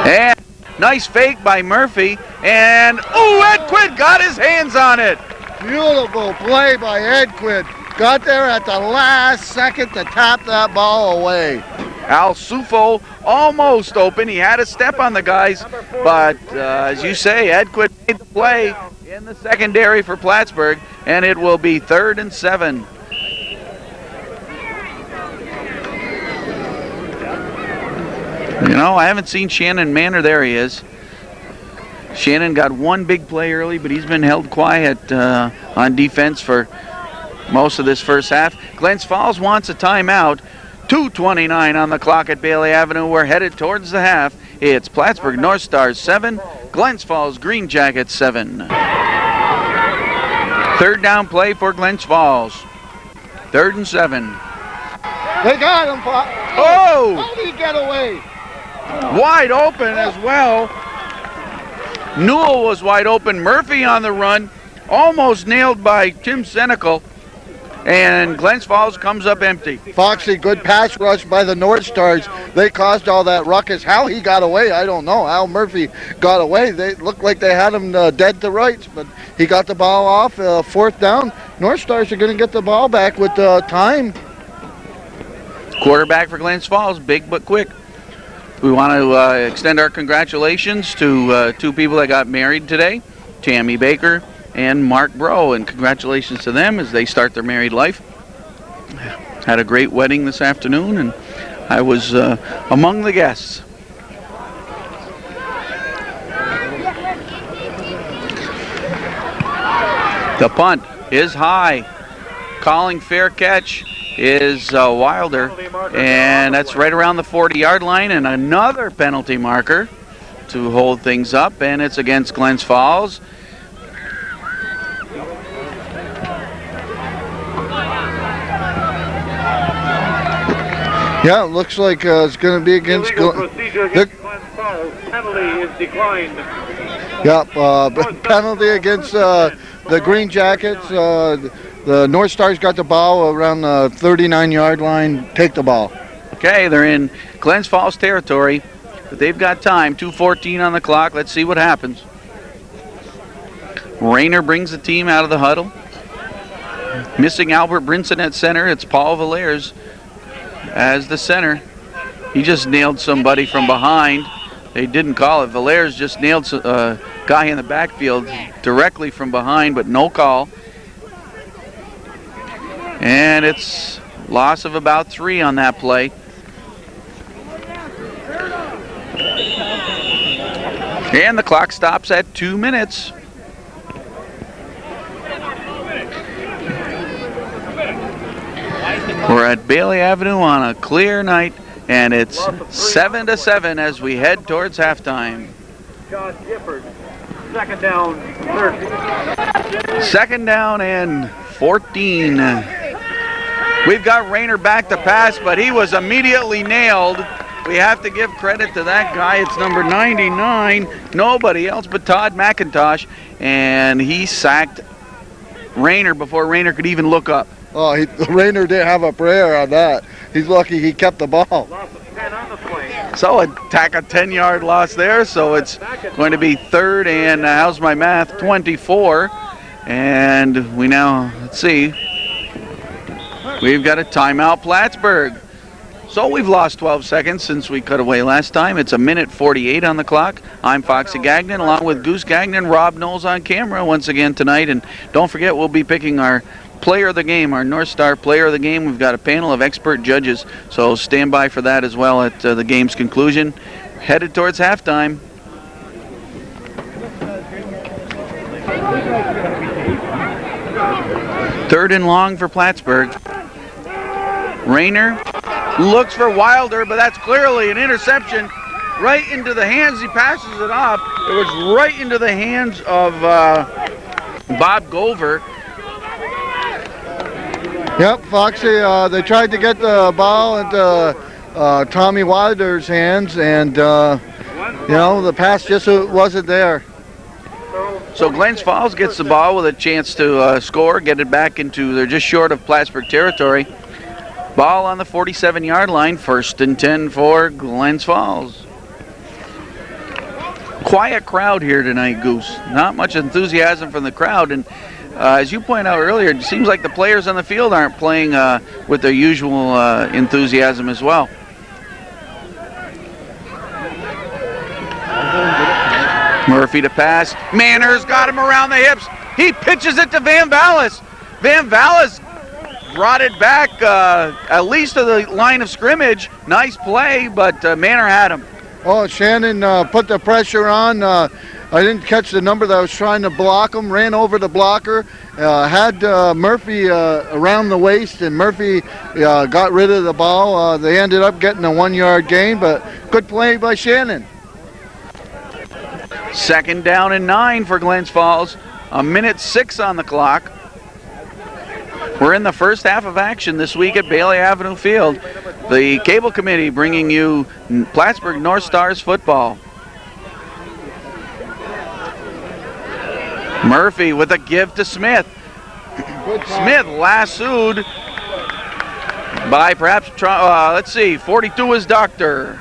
And nice fake by Murphy, and Ed Quinn got his hands on it. Beautiful play by Ed Quinn. Got there at the last second to tap that ball away. Al Sufo almost open. He had a step on the guys, but as you say, Ed Quinn made the play in the secondary for Plattsburgh, and it will be 3rd and 7. You know, I haven't seen Shannon Manor. There he is. Shannon got one big play early, but he's been held quiet on defense for most of this first half. Glens Falls wants a timeout. 2:29 on the clock at Bailey Avenue. We're headed towards the half. It's Plattsburgh North Stars 7, Glens Falls Green Jackets 7. 3rd down play for Glens Falls. 3rd and 7. They got him. Oh! How did he get away? Wide open as well. Newell was wide open. Murphy on the run. Almost nailed by Tim Senecal. And Glens Falls comes up empty. Foxy, good pass rush by the North Stars. They caused all that ruckus. How he got away, I don't know. How Murphy got away. They looked like they had him dead to rights, but he got the ball off. 4th down. North Stars are going to get the ball back with time. Quarterback for Glens Falls, big but quick. We want to extend our congratulations to 2 people that got married today, Tammy Baker and Mark Bro, and congratulations to them as they start their married life. Had a great wedding this afternoon, and I was among the guests. The punt is high. Calling fair catch is Wilder, and that's right around the 40-yard line, and another penalty marker to hold things up, and it's against Glens Falls. Yeah, it looks like it's going to be against procedure against Glens Falls. Penalty is declined. Yep, penalty against the Green Jackets. The North Stars got the ball around the 39-yard line. Take the ball. Okay, they're in Glens Falls territory, but they've got time. 2:14 on the clock. Let's see what happens. Rayner brings the team out of the huddle. Missing Albert Brinson at center. It's Paul Valers as the center. He just nailed somebody from behind. They didn't call it. Valers just nailed a guy in the backfield directly from behind, but no call. And it's loss of about 3 on that play. And the clock stops at 2 minutes. We're at Bailey Avenue on a clear night, and it's 7-7 as we head towards halftime. John Gifford, 2nd down, 30. 2nd down and 14. We've got Rayner back to pass, but he was immediately nailed. We have to give credit to that guy. It's number 99, nobody else but Todd McIntosh, and he sacked Rayner before Rayner could even look up. Oh, Rayner didn't have a prayer on that. He's lucky he kept the ball. Loss of 10 on on the play. So attack a 10-yard loss there. So it's going to be 3rd and, how's my math, 24. And we now, let's see, we've got a timeout, Plattsburgh. So we've lost 12 seconds since we cut away last time. It's 1:48 on the clock. I'm Foxy Gagnon along with Goose Gagnon, Rob Knowles on camera once again tonight. And don't forget, we'll be picking our player of the game, our North Star player of the game. We've got a panel of expert judges, so stand by for that as well at the game's conclusion. Headed towards halftime. Third and long for Plattsburgh. Rayner looks for Wilder, but that's clearly an interception right into the hands. He passes it off. It was right into the hands of Bob Gover. Yep, Foxy, they tried to get the ball into Tommy Wilder's hands, and, you know, the pass just wasn't there. So Glens Falls gets the ball with a chance to score, get it back into, they're just short of Plattsburgh territory. Ball on the 47-yard line, 1st and 10 for Glens Falls. Quiet crowd here tonight, Goose. Not much enthusiasm from the crowd, and as you point out earlier, it seems like the players on the field aren't playing with their usual enthusiasm as well. Murphy to pass. Manner's got him around the hips. He pitches it to Van Vallis. Van Vallis brought it back at least to the line of scrimmage. Nice play, but Manner had him. Oh, Shannon put the pressure on. I didn't catch the number that was trying to block him. Ran over the blocker. Had Murphy around the waist, and Murphy got rid of the ball. They ended up getting a 1-yard gain, but good play by Shannon. 2nd down and 9 for Glens Falls. 1:06 on the clock. We're in the first half of action this week at Bailey Avenue Field. The Cable Committee bringing you Plattsburgh North Stars football. Murphy with a give to Smith. Smith lassoed by perhaps, let's see, 42 is Doctor.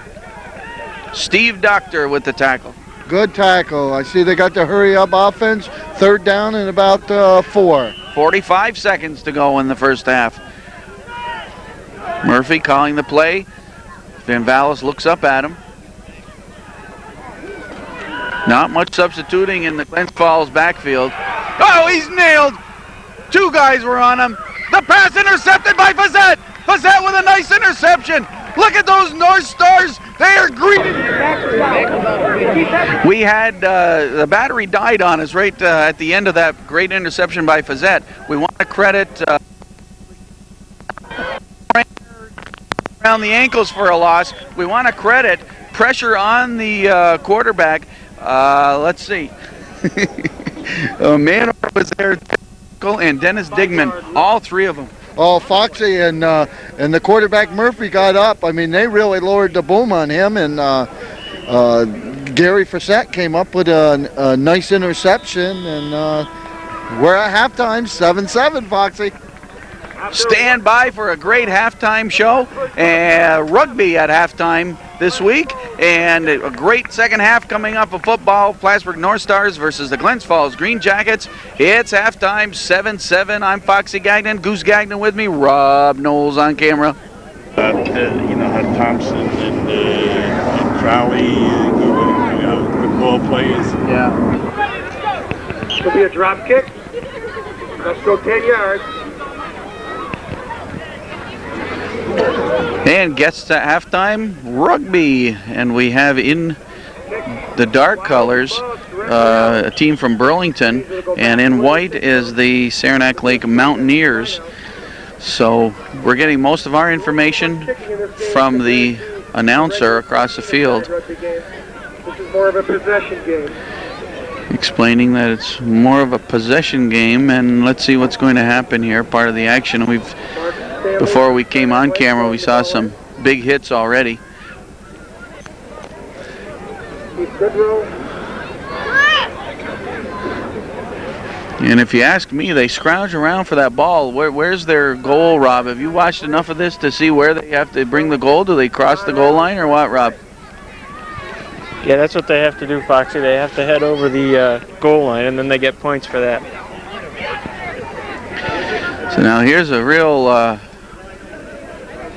Steve Doctor with the tackle. Good tackle. I see they got the hurry-up offense. 3rd down and about 4. 45 seconds to go in the first half. Murphy calling the play. Van Vallis looks up at him. Not much substituting in the Glens Falls backfield. Oh, he's nailed. 2 guys were on him. The pass intercepted by Fazette. Fazette with a nice interception. Look at those North Stars. They are green. We had the battery died on us right at the end of that great interception by Fazette. We want to credit around the ankles for a loss. We want to credit pressure on the quarterback. Let's see. Manor was there, and Dennis Digman, all 3 of them. Oh, Foxy and the quarterback Murphy got up. I mean, they really lowered the boom on him, and Gary Frissette came up with a nice interception, and we're at halftime, 7-7, Foxy. Stand by for a great halftime show, and rugby at halftime this week, and a great second half coming up of football. Plattsburgh North Stars versus the Glens Falls Green Jackets. It's halftime, 7-7. I'm Foxy Gagnon, Goose Gagnon with me, Rob Knowles on camera. You know, had Thompson and Crowley, good ball players. Yeah. It'll be a drop kick. Let's go 10 yards. And gets to halftime, rugby. And we have in the dark colors a team from Burlington, and in white is the Saranac Lake Mountaineers. So we're getting most of our information from the announcer across the field, This is more of a possession game. explaining that it's more of a possession game. And let's see what's going to happen here. Part of the action, before we came on camera, we saw some big hits already. And if you ask me, they scrounge around for that ball. Where's their goal, Rob? Have you watched enough of this to see where they have to bring the goal? Do they cross the goal line or what, Rob? Yeah, that's what they have to do, Foxy. They have to head over the goal line, and then they get points for that. So now here's a real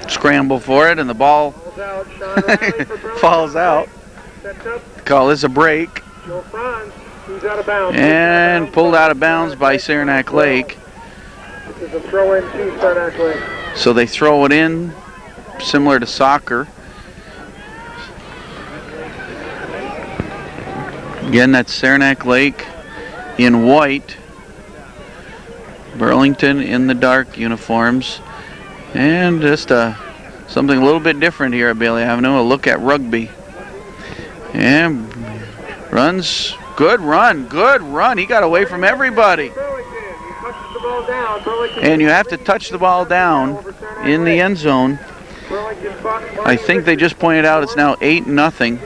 scramble for it, and the ball falls out. Call this a break. And pulled out of bounds by Saranac Lake. This is a throw in to Saranac Lake. So they throw it in, similar to soccer. Again, that's Saranac Lake in white. Burlington in the dark uniforms. And just something a little bit different here at Bailey Avenue, a look at rugby. And runs, good run. He got away from everybody. And you have to touch the ball down in the end zone. I think they just pointed out it's now 8-0.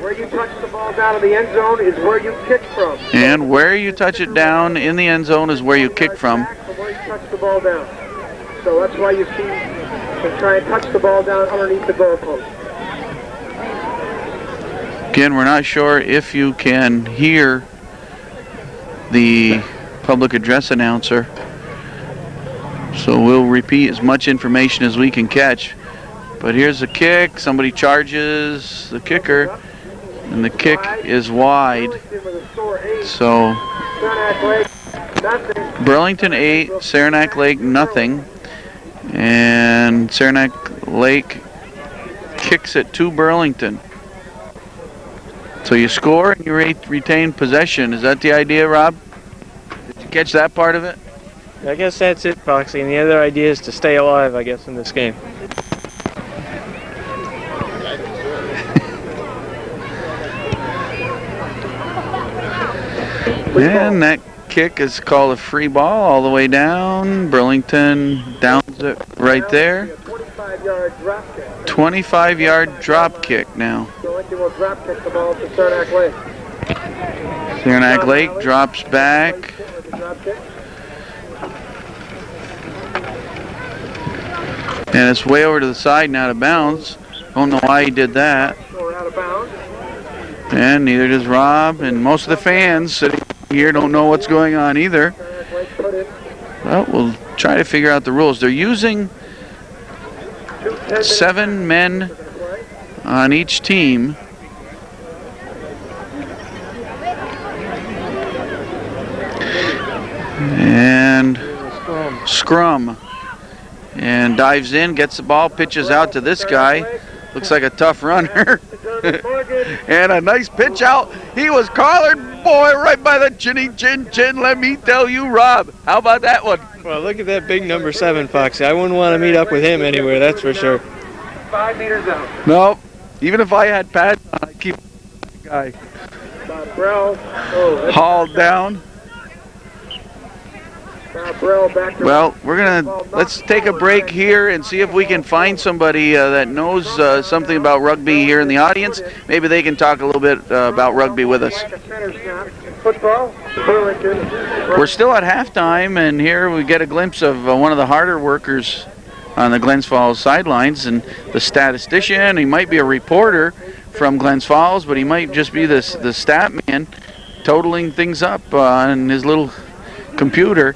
Where you touch the ball down in the end zone is where you kick from. And where you touch it down in the end zone is where you kick from. Where you touch the ball down. So that's why you see them try and touch the ball down underneath the goalpost. Again, we're not sure if you can hear the public address announcer. So we'll repeat as much information as we can catch. But here's a kick. Somebody charges the kicker. And the kick is wide. So Burlington 8, Saranac Lake nothing. And Saranac Lake kicks it to Burlington. So you score and you retain possession. Is that the idea, Rob? Did you catch that part of it? I guess that's it, Foxy. And the other idea is to stay alive, I guess, in this game. And that kick is called a free ball all the way down. Burlington downs it right there. 25-yard drop kick now. Burlington will drop kick the ball to Saranac Lake. Saranac Lake drops back. And it's way over to the side and out of bounds. Don't know why he did that. And neither does Rob. And most of the fans sitting here don't know what's going on either. Well, we'll try to figure out the rules. They're using 7 men on each team. And scrum. And dives in, gets the ball, pitches out to this guy. Looks like a tough runner. And a nice pitch out. He was collared, boy, right by the chinny chin. Let me tell you, Rob. How about that one? Well, look at that big number 7, Foxy. I wouldn't want to meet up with him anywhere, that's for sure. 5 meters out. No. Even if I had pads on, I'd keep the guy. Hauled down. Well, let's take a break here and see if we can find somebody that knows something about rugby here in the audience. Maybe they can talk a little bit about rugby with us. We're still at halftime, and here we get a glimpse of one of the harder workers on the Glens Falls sidelines, and the statistician. He might be a reporter from Glens Falls, but he might just be the stat man totaling things up on his little computer.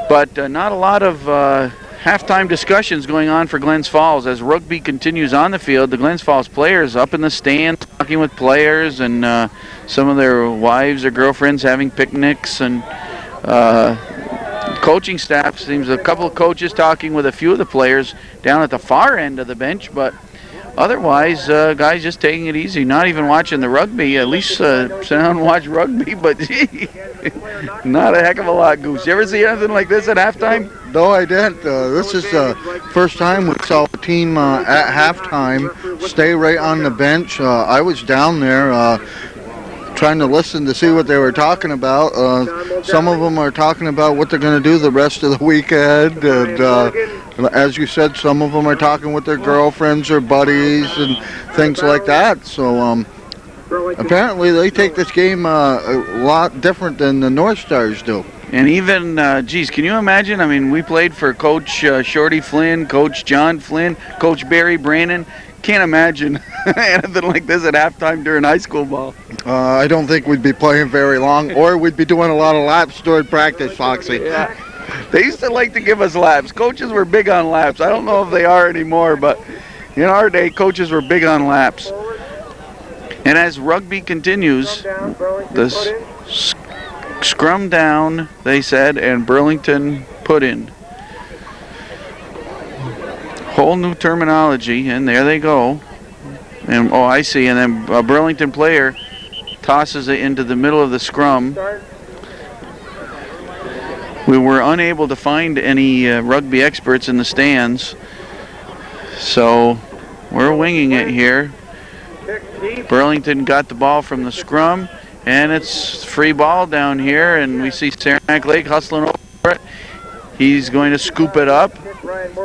But not a lot of halftime discussions going on for Glens Falls as rugby continues on the field. The Glens Falls players up in the stands talking with players, and some of their wives or girlfriends having picnics, and coaching staff seems a couple of coaches talking with a few of the players down at the far end of the bench, but otherwise, guys just taking it easy, not even watching the rugby. At least sit down and watch rugby, but not a heck of a lot, Goose. You ever see anything like this at halftime? No, I didn't. This is the first time we saw a team at halftime stay right on the bench. I was down there trying to listen to see what they were talking about. Some of them are talking about what they're going to do the rest of the weekend, and as you said, some of them are talking with their girlfriends or buddies and things like that. So Burlington. Apparently, they take this game a lot different than the North Stars do. And even, geez, can you imagine? I mean, we played for Coach Shorty Flynn, Coach John Flynn, Coach Barry Brannon. Can't imagine anything like this at halftime during high school ball. I don't think we'd be playing very long, or we'd be doing a lot of laps during practice, Foxy. Yeah. They used to like to give us laps. Coaches were big on laps. I don't know if they are anymore, but in our day, coaches were big on laps. And as rugby continues, the scrum down, they said, and Burlington put in. Whole new terminology, and there they go. And oh, I see. And then a Burlington player tosses it into the middle of the scrum. We were unable to find any rugby experts in the stands, so we're winging it here. Burlington got the ball from the scrum, and it's free ball down here, and we see Saranac Lake hustling over it. He's going to scoop it up,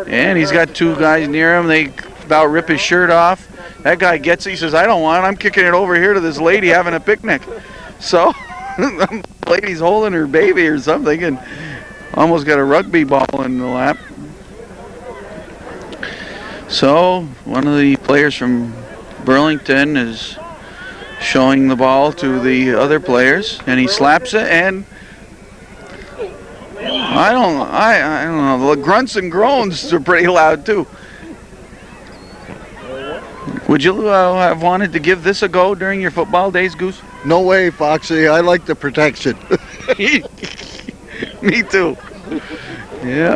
and he's got two guys near him. They about rip his shirt off. That guy gets it. He says, I don't want it. I'm kicking it over here to this lady having a picnic. So the lady's holding her baby or something, and almost got a rugby ball in the lap. So one of the players from Burlington is showing the ball to the other players, and he slaps it, and I don't know. The grunts and groans are pretty loud too. Would you have wanted to give this a go during your football days, Goose? No way, Foxy. I like the protection. Me too. Yeah.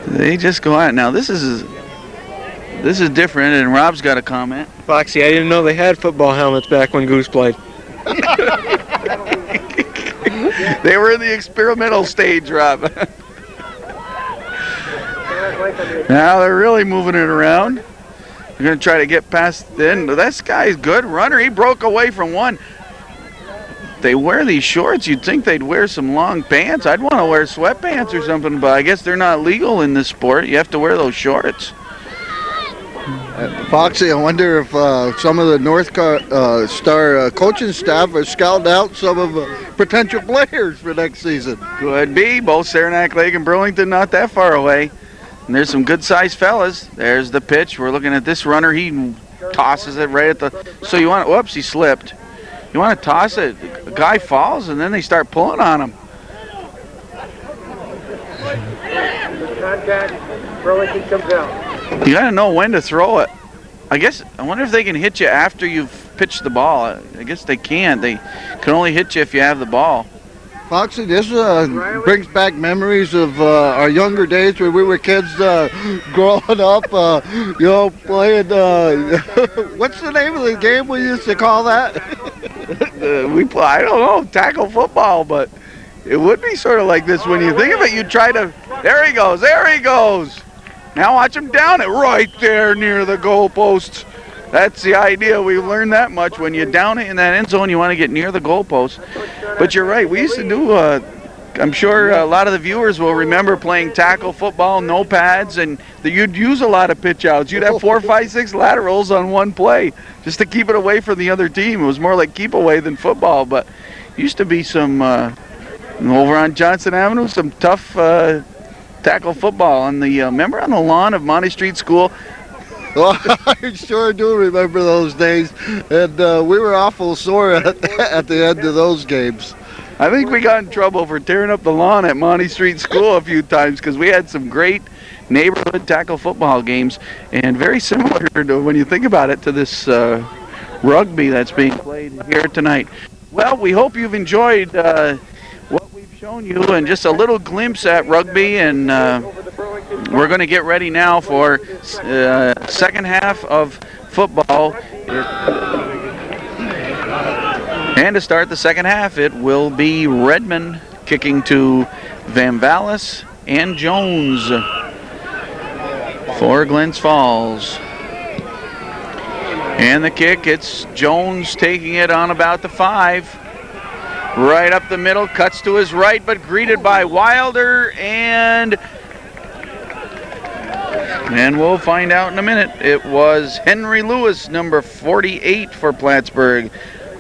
They just go out. Now this is different, and Rob's got a comment. Foxy, I didn't know they had football helmets back when Goose played. They were in the experimental stage, Rob. Now they're really moving it around. They're going to try to get past the end. This guy's good runner. He broke away from one. They wear these shorts. You'd think they'd wear some long pants. I'd want to wear sweatpants or something, but I guess they're not legal in this sport. You have to wear those shorts. Foxy, I wonder if some of the North Star coaching staff are scouting out some of the potential players for next season. Could be. Both Saranac Lake and Burlington not that far away. And there's some good-sized fellas. There's the pitch. We're looking at this runner. He tosses it right at the... So you want... Whoops, he slipped. You want to toss it. The guy falls, and then they start pulling on him. Contact. Burlington comes out. You got to know when to throw it. I wonder if they can hit you after you've pitched the ball. I guess they can't. They can only hit you if you have the ball. Foxy, this brings back memories of our younger days when we were kids growing up, playing, what's the name of the game we used to call that? I don't know, tackle football, but it would be sort of like this. When you think of it, you try to, there he goes. Now watch him down it right there near the goalpost. That's the idea. We've learned that much. When you down it in that end zone, you want to get near the goalpost. But you're right. We used to do, I'm sure a lot of the viewers will remember playing tackle football, no pads, and you'd use a lot of pitch outs. You'd have 4, 5, 6 laterals on one play just to keep it away from the other team. It was more like keep away than football. But used to be some, over on Johnson Avenue, some tough tackle football on the, remember on the lawn of Monty Street School? Well, I sure do remember those days, and we were awful sore at the end of those games. I think we got in trouble for tearing up the lawn at Monty Street School a few times because we had some great neighborhood tackle football games, and very similar to, when you think about it, to this rugby that's being played here tonight. Well, we hope you've enjoyed what we've shown you and just a little glimpse at rugby, and we're going to get ready now for second half of football. And to start the second half, it will be Redmond kicking to Van Vallis and Jones for Glens Falls. And the kick, it's Jones taking it on about the 5. Right up the middle, cuts to his right, but greeted by Wilder, and And we'll find out in a minute. It was Henry Lewis, number 48 for Plattsburgh,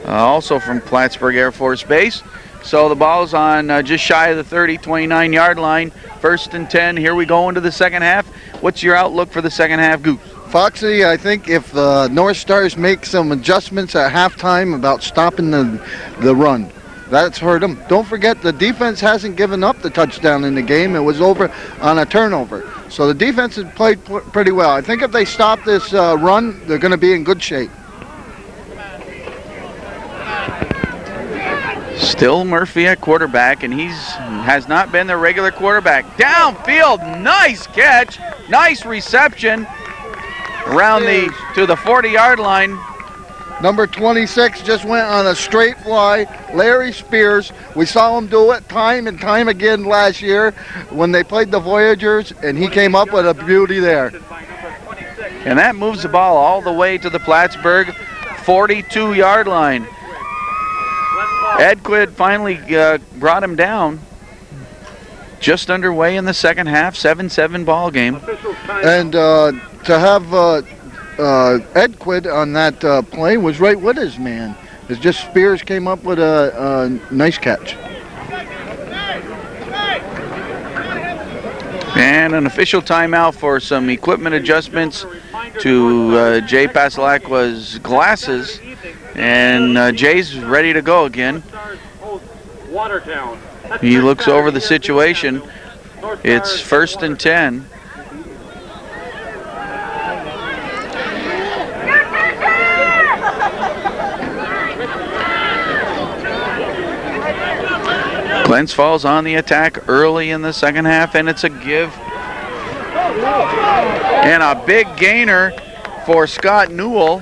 also from Plattsburgh Air Force Base. So the ball's on just shy of the 30, 29-yard line. 1st and 10. Here we go into the second half. What's your outlook for the second half, Goose? Foxy, I think if the North Stars make some adjustments at halftime about stopping the run, that's hurt them. Don't forget, the defense hasn't given up the touchdown in the game. It was over on a turnover. So the defense has played pretty well. I think if they stop this run, they're going to be in good shape. Still Murphy at quarterback, and has not been the regular quarterback. Downfield, nice catch, nice reception around to the 40-yard line. Number 26 just went on a straight fly. Larry Spears. We saw him do it time and time again last year when they played the Voyagers, and he came up with a beauty there. And that moves the ball all the way to the Plattsburgh 42-yard line. Edquid finally brought him down. Just underway in the second half, 7-7 ball game. And to have Edquid on that play was right with his man. It's just Spears came up with a nice catch. And an official timeout for some equipment adjustments to Jay Pasalacqua's glasses. And Jay's ready to go again. He looks over the situation. It's 1st and 10. Glens Falls on the attack early in the second half, and it's a give. And a big gainer for Scott Newell.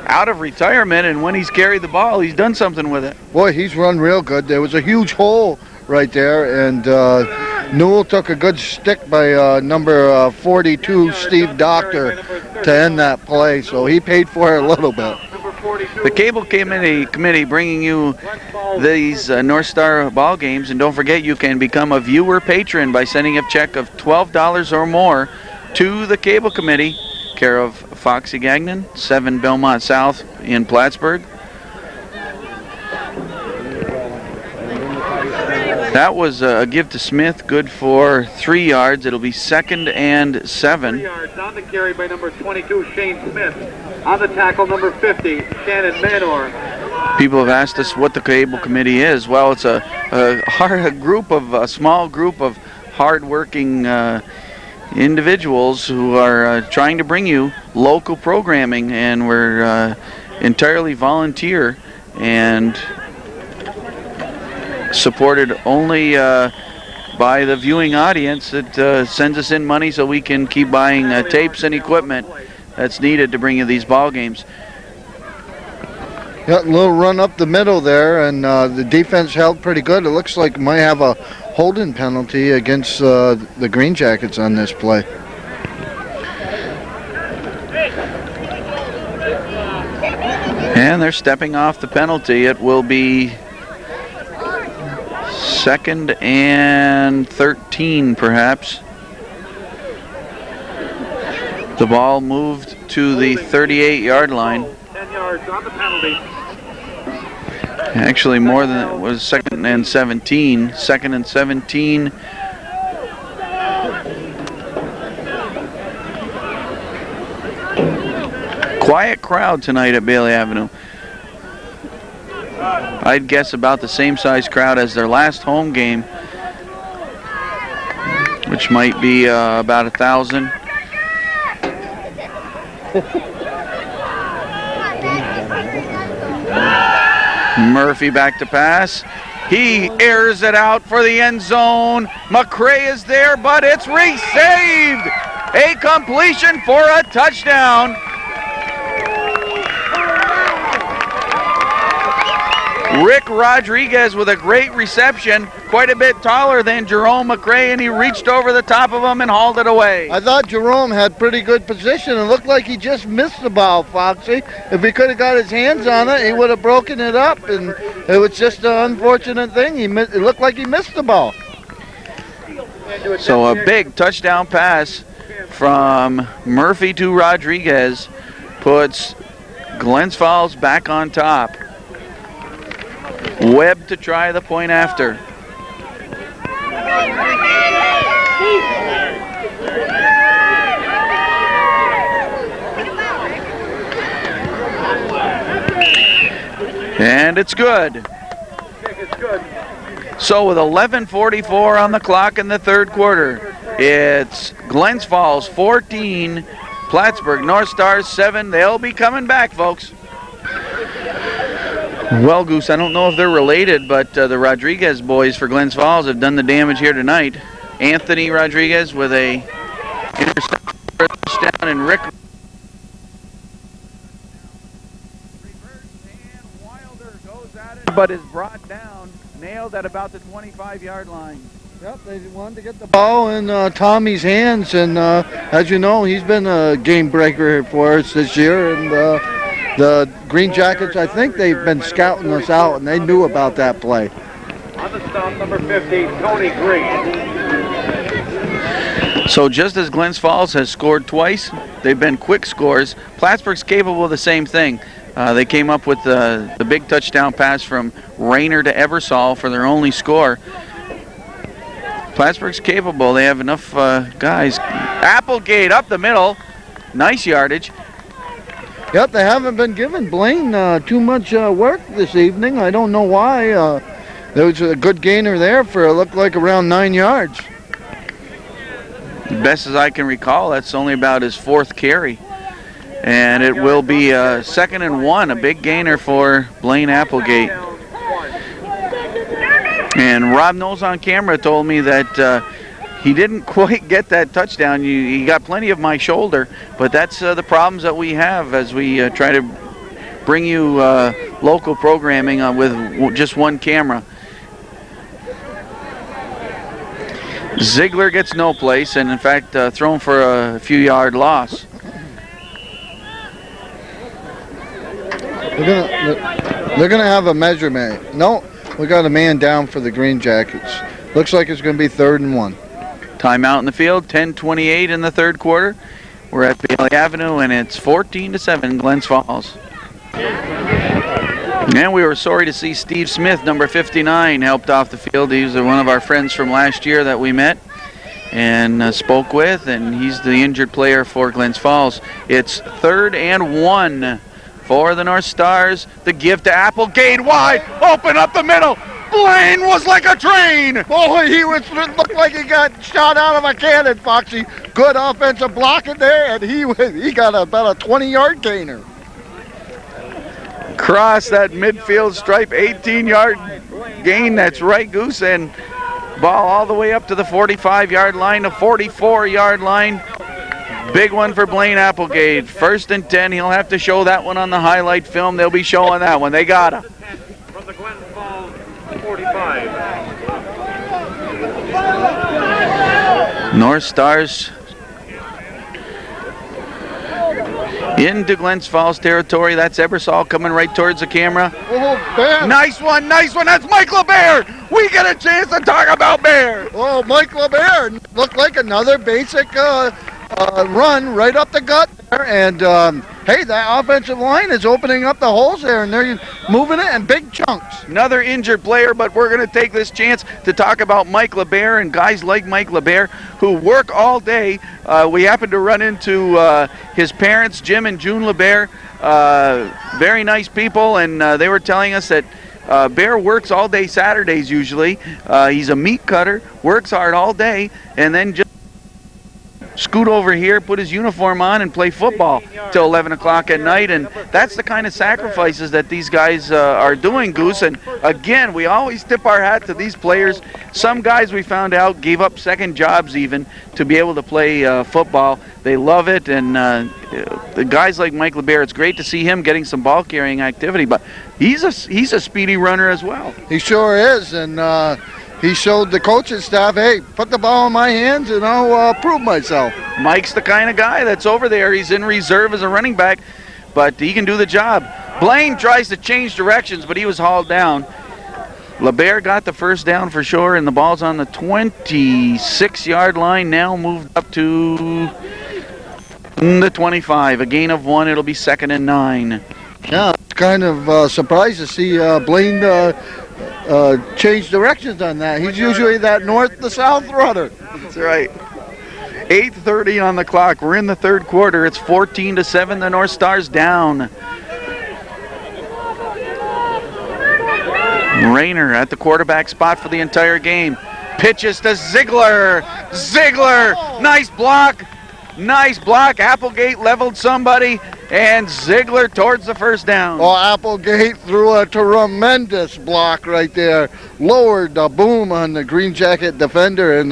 Out of retirement, and when he's carried the ball, he's done something with it. Boy, he's run real good. There was a huge hole right there, and Newell took a good stick by number 42, Steve Doctor, to end that play, so he paid for it a little bit. The Cable Committee bringing you these North Star ball games, and don't forget you can become a viewer patron by sending a check of $12 or more to the Cable Committee, care of Foxy Gagnon, 7 Belmont South in Plattsburgh. That was a give to Smith, good for 3 yards. It'll be 2nd and 7. 3 yards on the carry by number 22, Shane Smith. On the tackle, number 50, Shannon Manor. People have asked us what the Cable Committee is. Well, it's a small group of hard-working individuals who are trying to bring you local programming, and we're entirely volunteer and supported only by the viewing audience that sends us in money so we can keep buying tapes and equipment that's needed to bring you these ball games. Got a little run up the middle there, and the defense held pretty good. It looks like might have a holding penalty against the Green Jackets on this play. And they're stepping off the penalty. It will be 2nd and 13, perhaps. The ball moved to the 38-yard line. 10 yards on the penalty. Actually, more than it was 2nd and 17. 2nd and 17. Quiet crowd tonight at Bailey Avenue. I'd guess about the same size crowd as their last home game, which might be about 1,000. Murphy back to pass. He airs it out for the end zone. McCray is there, but it's re-saved. A completion for a touchdown. Rick Rodriguez with a great reception, quite a bit taller than Jerome McCray, and he reached over the top of him and hauled it away. I thought Jerome had pretty good position. It looked like he just missed the ball, Foxy. If he could have got his hands on it, he would have broken it up, and it was just an unfortunate thing. It looked like he missed the ball. So a big touchdown pass from Murphy to Rodriguez puts Glens Falls back on top. Webb to try the point after. And it's good. So with 11:44 on the clock in the third quarter, it's Glens Falls 14, Plattsburgh North Stars 7. They'll be coming back, folks. Well, Goose, I don't know if they're related, but the Rodriguez boys for Glens Falls have done the damage here tonight. Anthony Rodriguez with a interception for a touchdown, and Rick but is brought down, nailed at about the 25-yard line. Yep, they wanted to get the ball in Tommy's hands, and as you know, he's been a game breaker for us this year. And the Green Jackets, I think they've been scouting us out, and they knew about that play. On the stop, number 15, Tony Green. So just as Glens Falls has scored twice, they've been quick scores. Plattsburgh's capable of the same thing. They came up with the big touchdown pass from Rayner to Ebersol for their only score. Plattsburgh's capable. They have enough guys. Applegate up the middle. Nice yardage. Yep, they haven't been giving Blaine too much work this evening. I don't know why. There was a good gainer there for it looked like around 9 yards. Best as I can recall, that's only about his fourth carry. And it will be 2nd and 1, a big gainer for Blaine Applegate. And Rob Knowles on camera told me that he didn't quite get that touchdown. He got plenty of my shoulder, but that's the problems that we have as we try to bring you local programming with just one camera. Ziegler gets no place, and in fact thrown for a few-yard loss. They're gonna have a measurement. No, we got a man down for the Green Jackets. Looks like it's gonna be 3rd and 1. Timeout in the field, 10:28 in the third quarter. We're at Bailey Avenue, and it's 14-7 Glens Falls. And we were sorry to see Steve Smith, number 59, helped off the field. He was one of our friends from last year that we met and spoke with, and he's the injured player for Glens Falls. It's 3rd and 1 for the North Stars. The give to Applegate, wide open up the middle. Blaine was like a train. Oh, looked like he got shot out of a cannon, Foxy. Good offensive blocking there, and he got about a 20-yard gainer. Cross that midfield stripe, 18-yard gain. That's right, Goose, and ball all the way up to the 45-yard line, the 44-yard line. Big one for Blaine Applegate. 1st and 10. He'll have to show that one on the highlight film. They'll be showing that one. They got him. From the Glens Falls 45. North Stars into Glens Falls territory. That's Ebersol coming right towards the camera. Oh, Bear. Nice one, nice one. That's Mike LeBaire. We get a chance to talk about Bear. Oh, Mike LeBaire looked like another basic run right up the gut there. And, hey, that offensive line is opening up the holes there, and they're moving it in big chunks. Another injured player, but we're going to take this chance to talk about Mike LeBaire and guys like Mike LeBaire who work all day. We happened to run into his parents, Jim and June LeBaire, very nice people, and they were telling us that Bear works all day Saturdays usually. He's a meat cutter, works hard all day, and then just scoot over here, put his uniform on, and play football till 11 o'clock at night. And that's the kind of sacrifices that these guys are doing, Goose. And again, we always tip our hat to these players. Some guys we found out gave up second jobs even to be able to play football. They love it, and the guys like Mike LeBaire, it's great to see him getting some ball carrying activity, but he's a speedy runner as well. He sure is, and he showed the coaching staff, hey, put the ball in my hands and I'll prove myself. Mike's the kind of guy that's over there. He's in reserve as a running back, but he can do the job. Blaine tries to change directions, but he was hauled down. LeBaire got the first down for sure, and the ball's on the 26-yard line, now moved up to the 25. A gain of 1, it'll be 2nd and 9. Yeah, it's kind of surprised to see Blaine change directions on that. He's usually that north to south runner. That's right. 8:30 on the clock. We're in the third quarter. It's 14-7. The North Stars down. Rayner at the quarterback spot for the entire game. Pitches to Ziegler. Ziegler, nice block. Nice block. Applegate leveled somebody, and Ziegler towards the first down. Oh, Applegate threw a tremendous block right there. Lowered the boom on the Green Jacket defender and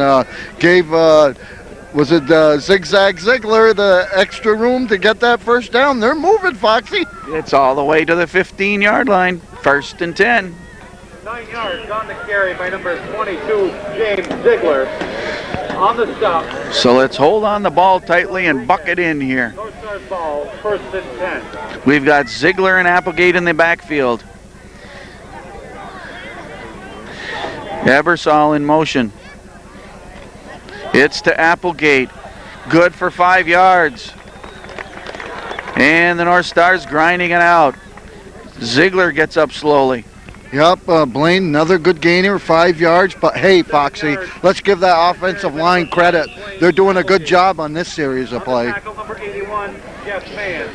gave, was it Zigzag Ziegler the extra room to get that first down. They're moving, Foxy. It's all the way to the 15-yard line. 1st and 10. 9 yards on the carry by number 22, James Ziegler. On the stop. So let's hold on the ball tightly and buck it in here. North Stars ball, 1st and 10. We've got Ziegler and Applegate in the backfield. Ebersol in motion. It's to Applegate. Good for 5 yards. And the North Stars grinding it out. Ziegler gets up slowly. Yep, Blaine, another good gainer, 5 yards. But hey, Foxy, let's give that offensive line credit. They're doing a good job on this series of play. Number 81, Jeff Mann.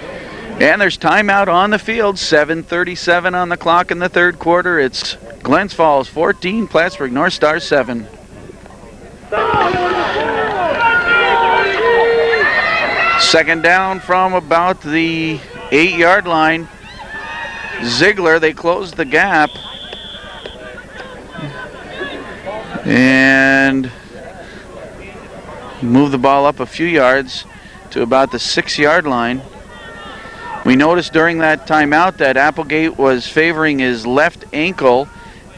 And there's timeout on the field. 7:37 on the clock in the third quarter. It's Glens Falls 14, Plattsburgh North Stars 7. Second down from about the 8-yard line. Ziegler, they closed the gap. And move the ball up a few yards to about the 6-yard line. We noticed during that timeout that Applegate was favoring his left ankle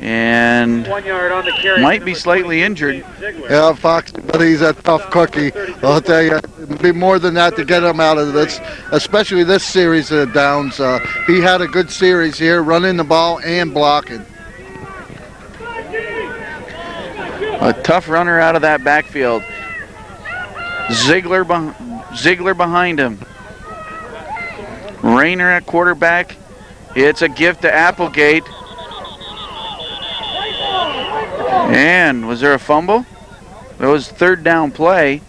and 1 yard on the carry. might be slightly injured. Yeah, Foxy, but he's a tough cookie. I'll tell you, it'd be more than that to get him out of this, especially this series of downs. He had a good series here, running the ball and blocking. A tough runner out of that backfield. Ziegler behind him. Rayner at quarterback. It's a gift to Applegate. And was there a fumble? That was 3rd down play.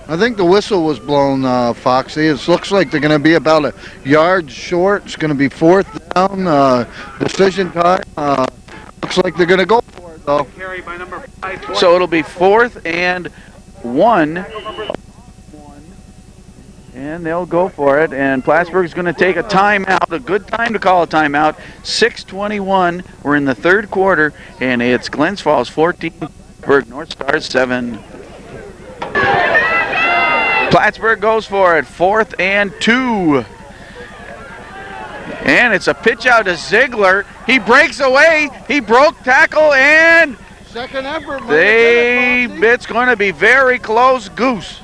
I think the whistle was blown, Foxy. It looks like they're going to be about a yard short. It's going to be 4th down, decision time. Looks like they're going to go for it, though. Carry by number 5. So it'll be 4th and 1. And they'll go for it. And Plattsburgh's going to take a timeout. A good time to call a timeout. 6:21. We're in the third quarter. And it's Glens Falls 14, Plattsburgh North Stars 7. Plattsburgh goes for it. 4th and 2. And it's a pitch out to Ziegler. He breaks away. He broke tackle and Second effort. it's going to be very close. Goose.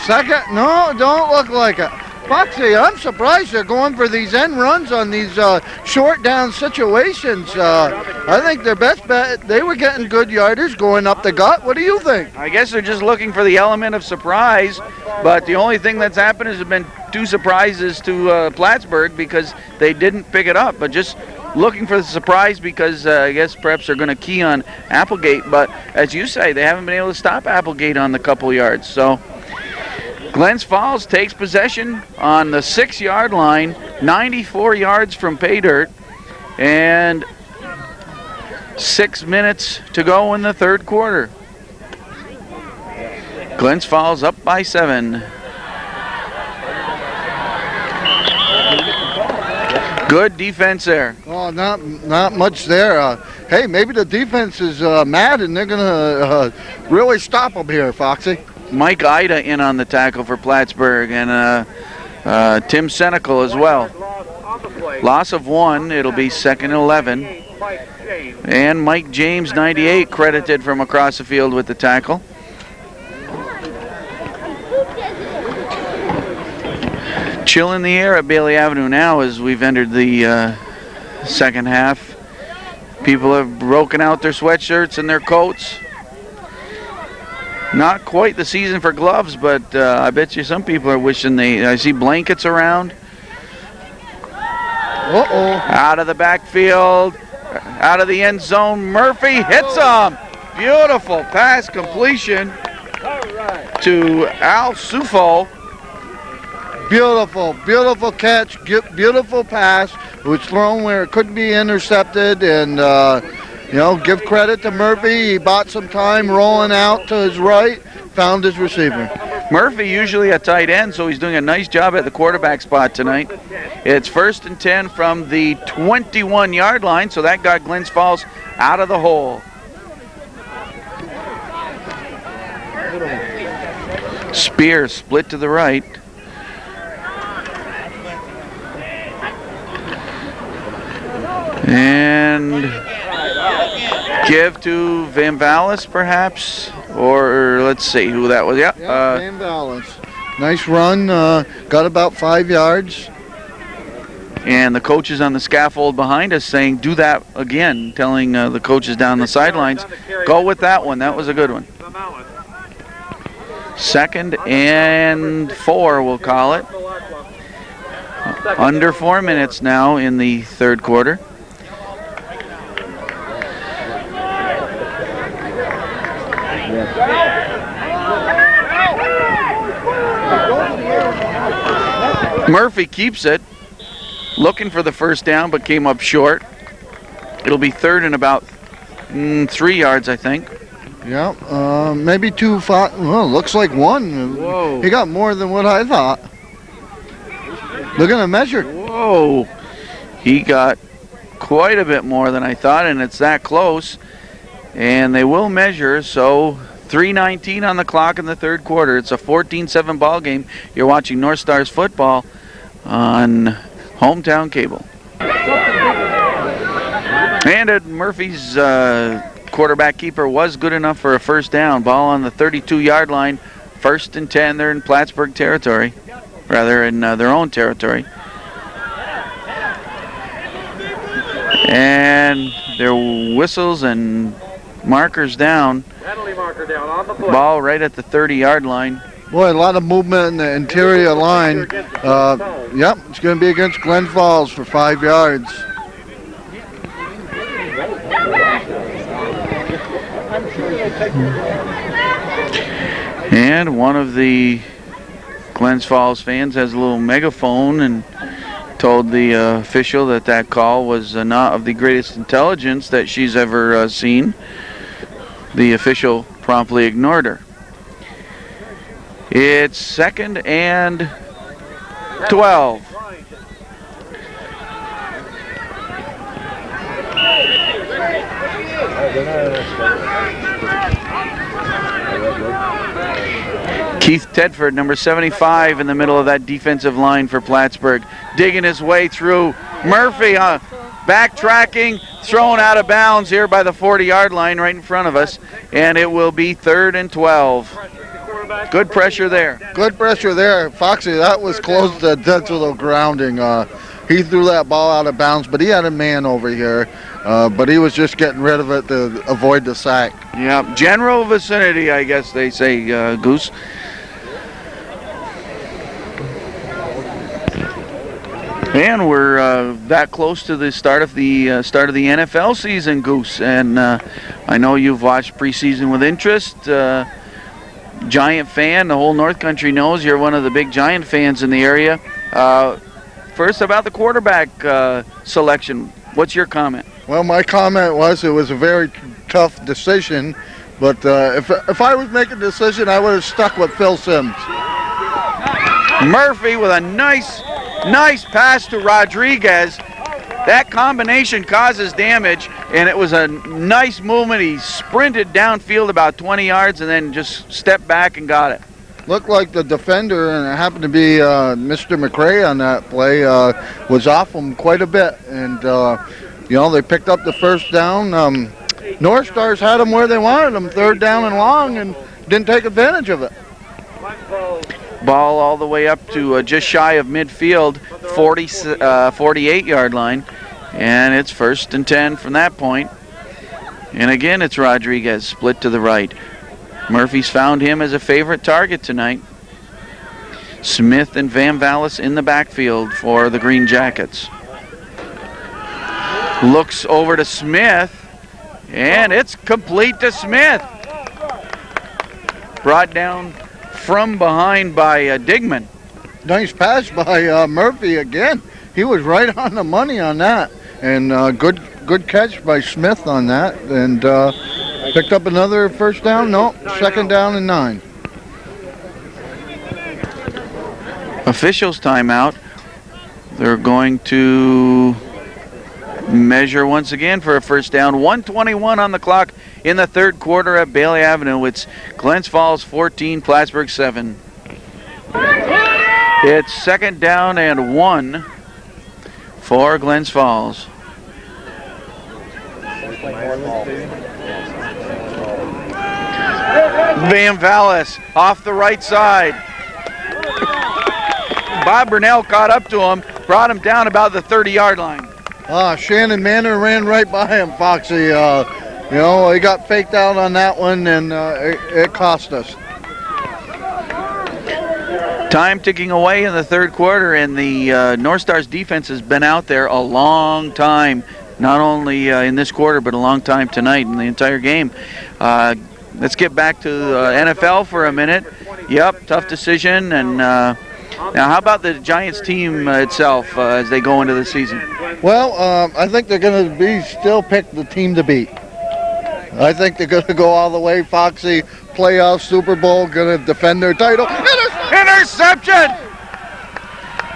Second? No, don't look like it. Foxy, I'm surprised they're going for these end runs on these short down situations. I think their best bet, they were getting good yarders going up the gut. What do you think? I guess they're just looking for the element of surprise, but the only thing that's happened is there have been 2 surprises to Plattsburgh because they didn't pick it up, but just looking for the surprise because I guess perhaps they're going to key on Applegate, but as you say, they haven't been able to stop Applegate on the couple yards. So Glens Falls takes possession on the 6-yard line, 94 yards from pay dirt, and 6 minutes to go in the third quarter. Glens Falls up by 7. Good defense there. Oh, not much there. Hey, maybe the defense is mad and they're going to really stop them here, Foxy. Mike Ida in on the tackle for Plattsburgh, and Tim Senecal as well. Loss of 1. It'll be 2nd and 11. And Mike James, 98, credited from across the field with the tackle. Chill in the air at Bailey Avenue now as we've entered the second half. People have broken out their sweatshirts and their coats. Not quite the season for gloves, but I bet you some people are wishing I see blankets around. Uh-oh. Out of the backfield, out of the end zone, Murphy hits him. Beautiful pass completion to Al Sufo. Beautiful, beautiful catch, beautiful pass. It was thrown where it couldn't be intercepted, and give credit to Murphy. He bought some time rolling out to his right, found his receiver. Murphy usually a tight end, so he's doing a nice job at the quarterback spot tonight. It's 1st and 10 from the 21-yard line, so that got Glens Falls out of the hole. Spear split to the right. And give to Van Vallis, perhaps, or let's see who that was. Yeah, Van Vallis. Nice run. Got about 5 yards. And the coaches on the scaffold behind us saying, "Do that again," telling the coaches down the sidelines, "Go with that one. That was a good one." 2nd and 4, we'll call it. Under 4 minutes now in the third quarter. Murphy keeps it, looking for the first down, but came up short. It'll be 3rd and about 3 yards, I think. Yeah, maybe 2. Well, looks like 1. Whoa. He got more than what I thought. Look at the measure. Whoa. He got quite a bit more than I thought, and it's that close. And they will measure, so 3:19 on the clock in the third quarter. It's a 14-7 ball game. You're watching North Stars football on Hometown Cable. And Murphy's quarterback keeper was good enough for a first down. Ball on the 32-yard line. 1st and 10. They're in Plattsburgh territory, rather in their own territory. And their whistles and markers down. Penalty marker down on the play. Ball right at the 30-yard line. Boy, a lot of movement in the interior line. Yep, it's going to be against Glens Falls for 5 yards. And one of the Glens Falls fans has a little megaphone and told the official that call was not of the greatest intelligence that she's ever seen. The official promptly ignored her. It's 2nd and 12. Keith Tedford, number 75, in the middle of that defensive line for Plattsburgh, digging his way through. Murphy backtracking, thrown out of bounds here by the 40-yard line right in front of us, and it will be 3rd and 12. Good pressure there. Good pressure there. Foxy, that was close to dead to the grounding. He threw that ball out of bounds, but he had a man over here. But he was just getting rid of it to avoid the sack. Yeah, general vicinity, I guess they say, Goose. And we're that close to the start of the NFL season, Goose. And I know you've watched preseason with interest. Giant fan. The whole North Country knows you're one of the big Giant fans in the area. First, about the quarterback selection. What's your comment? Well, my comment was it was a very tough decision. But if I was making a decision, I would have stuck with Phil Sims. Murphy with a nice pass to Rodriguez. That combination causes damage, and it was a nice movement. He sprinted downfield about 20 yards and then just stepped back and got it. Looked like the defender, and it happened to be Mr. McRae on that play, was off him quite a bit. And, they picked up the first down. North Stars had them where they wanted them, 3rd down and long, and didn't take advantage of it. Ball all the way up to just shy of midfield, 48-yard line. And it's 1st and 10 from that point. And again, it's Rodriguez split to the right. Murphy's found him as a favorite target tonight. Smith and Van Vallis in the backfield for the Green Jackets. Looks over to Smith, and it's complete to Smith. Brought down from behind by Digman. Nice pass by Murphy again. He was right on the money on that. And good catch by Smith on that. And picked up another first down. No, 2nd down and 9. Officials timeout. They're going to measure once again for a first down. 1:21 on the clock in the 3rd quarter at Bailey Avenue. It's Glens Falls 14, Plattsburgh 7. It's 2nd down and 1 for Glens Falls. Van Vallis off the right side. Bob Burnell caught up to him, brought him down about the 30-yard line. Shannon Manor ran right by him, Foxy. He got faked out on that one, and it cost us. Time ticking away in the 3rd quarter, and the North Stars defense has been out there a long time, not only in this quarter, but a long time tonight in the entire game. Let's get back to NFL for a minute. Yep, tough decision. And now, how about the Giants team itself as they go into the season? Well, I think they're going to still pick the team to beat. I think they're going to go all the way, Foxy. Playoff, Super Bowl, going to defend their title. Interception!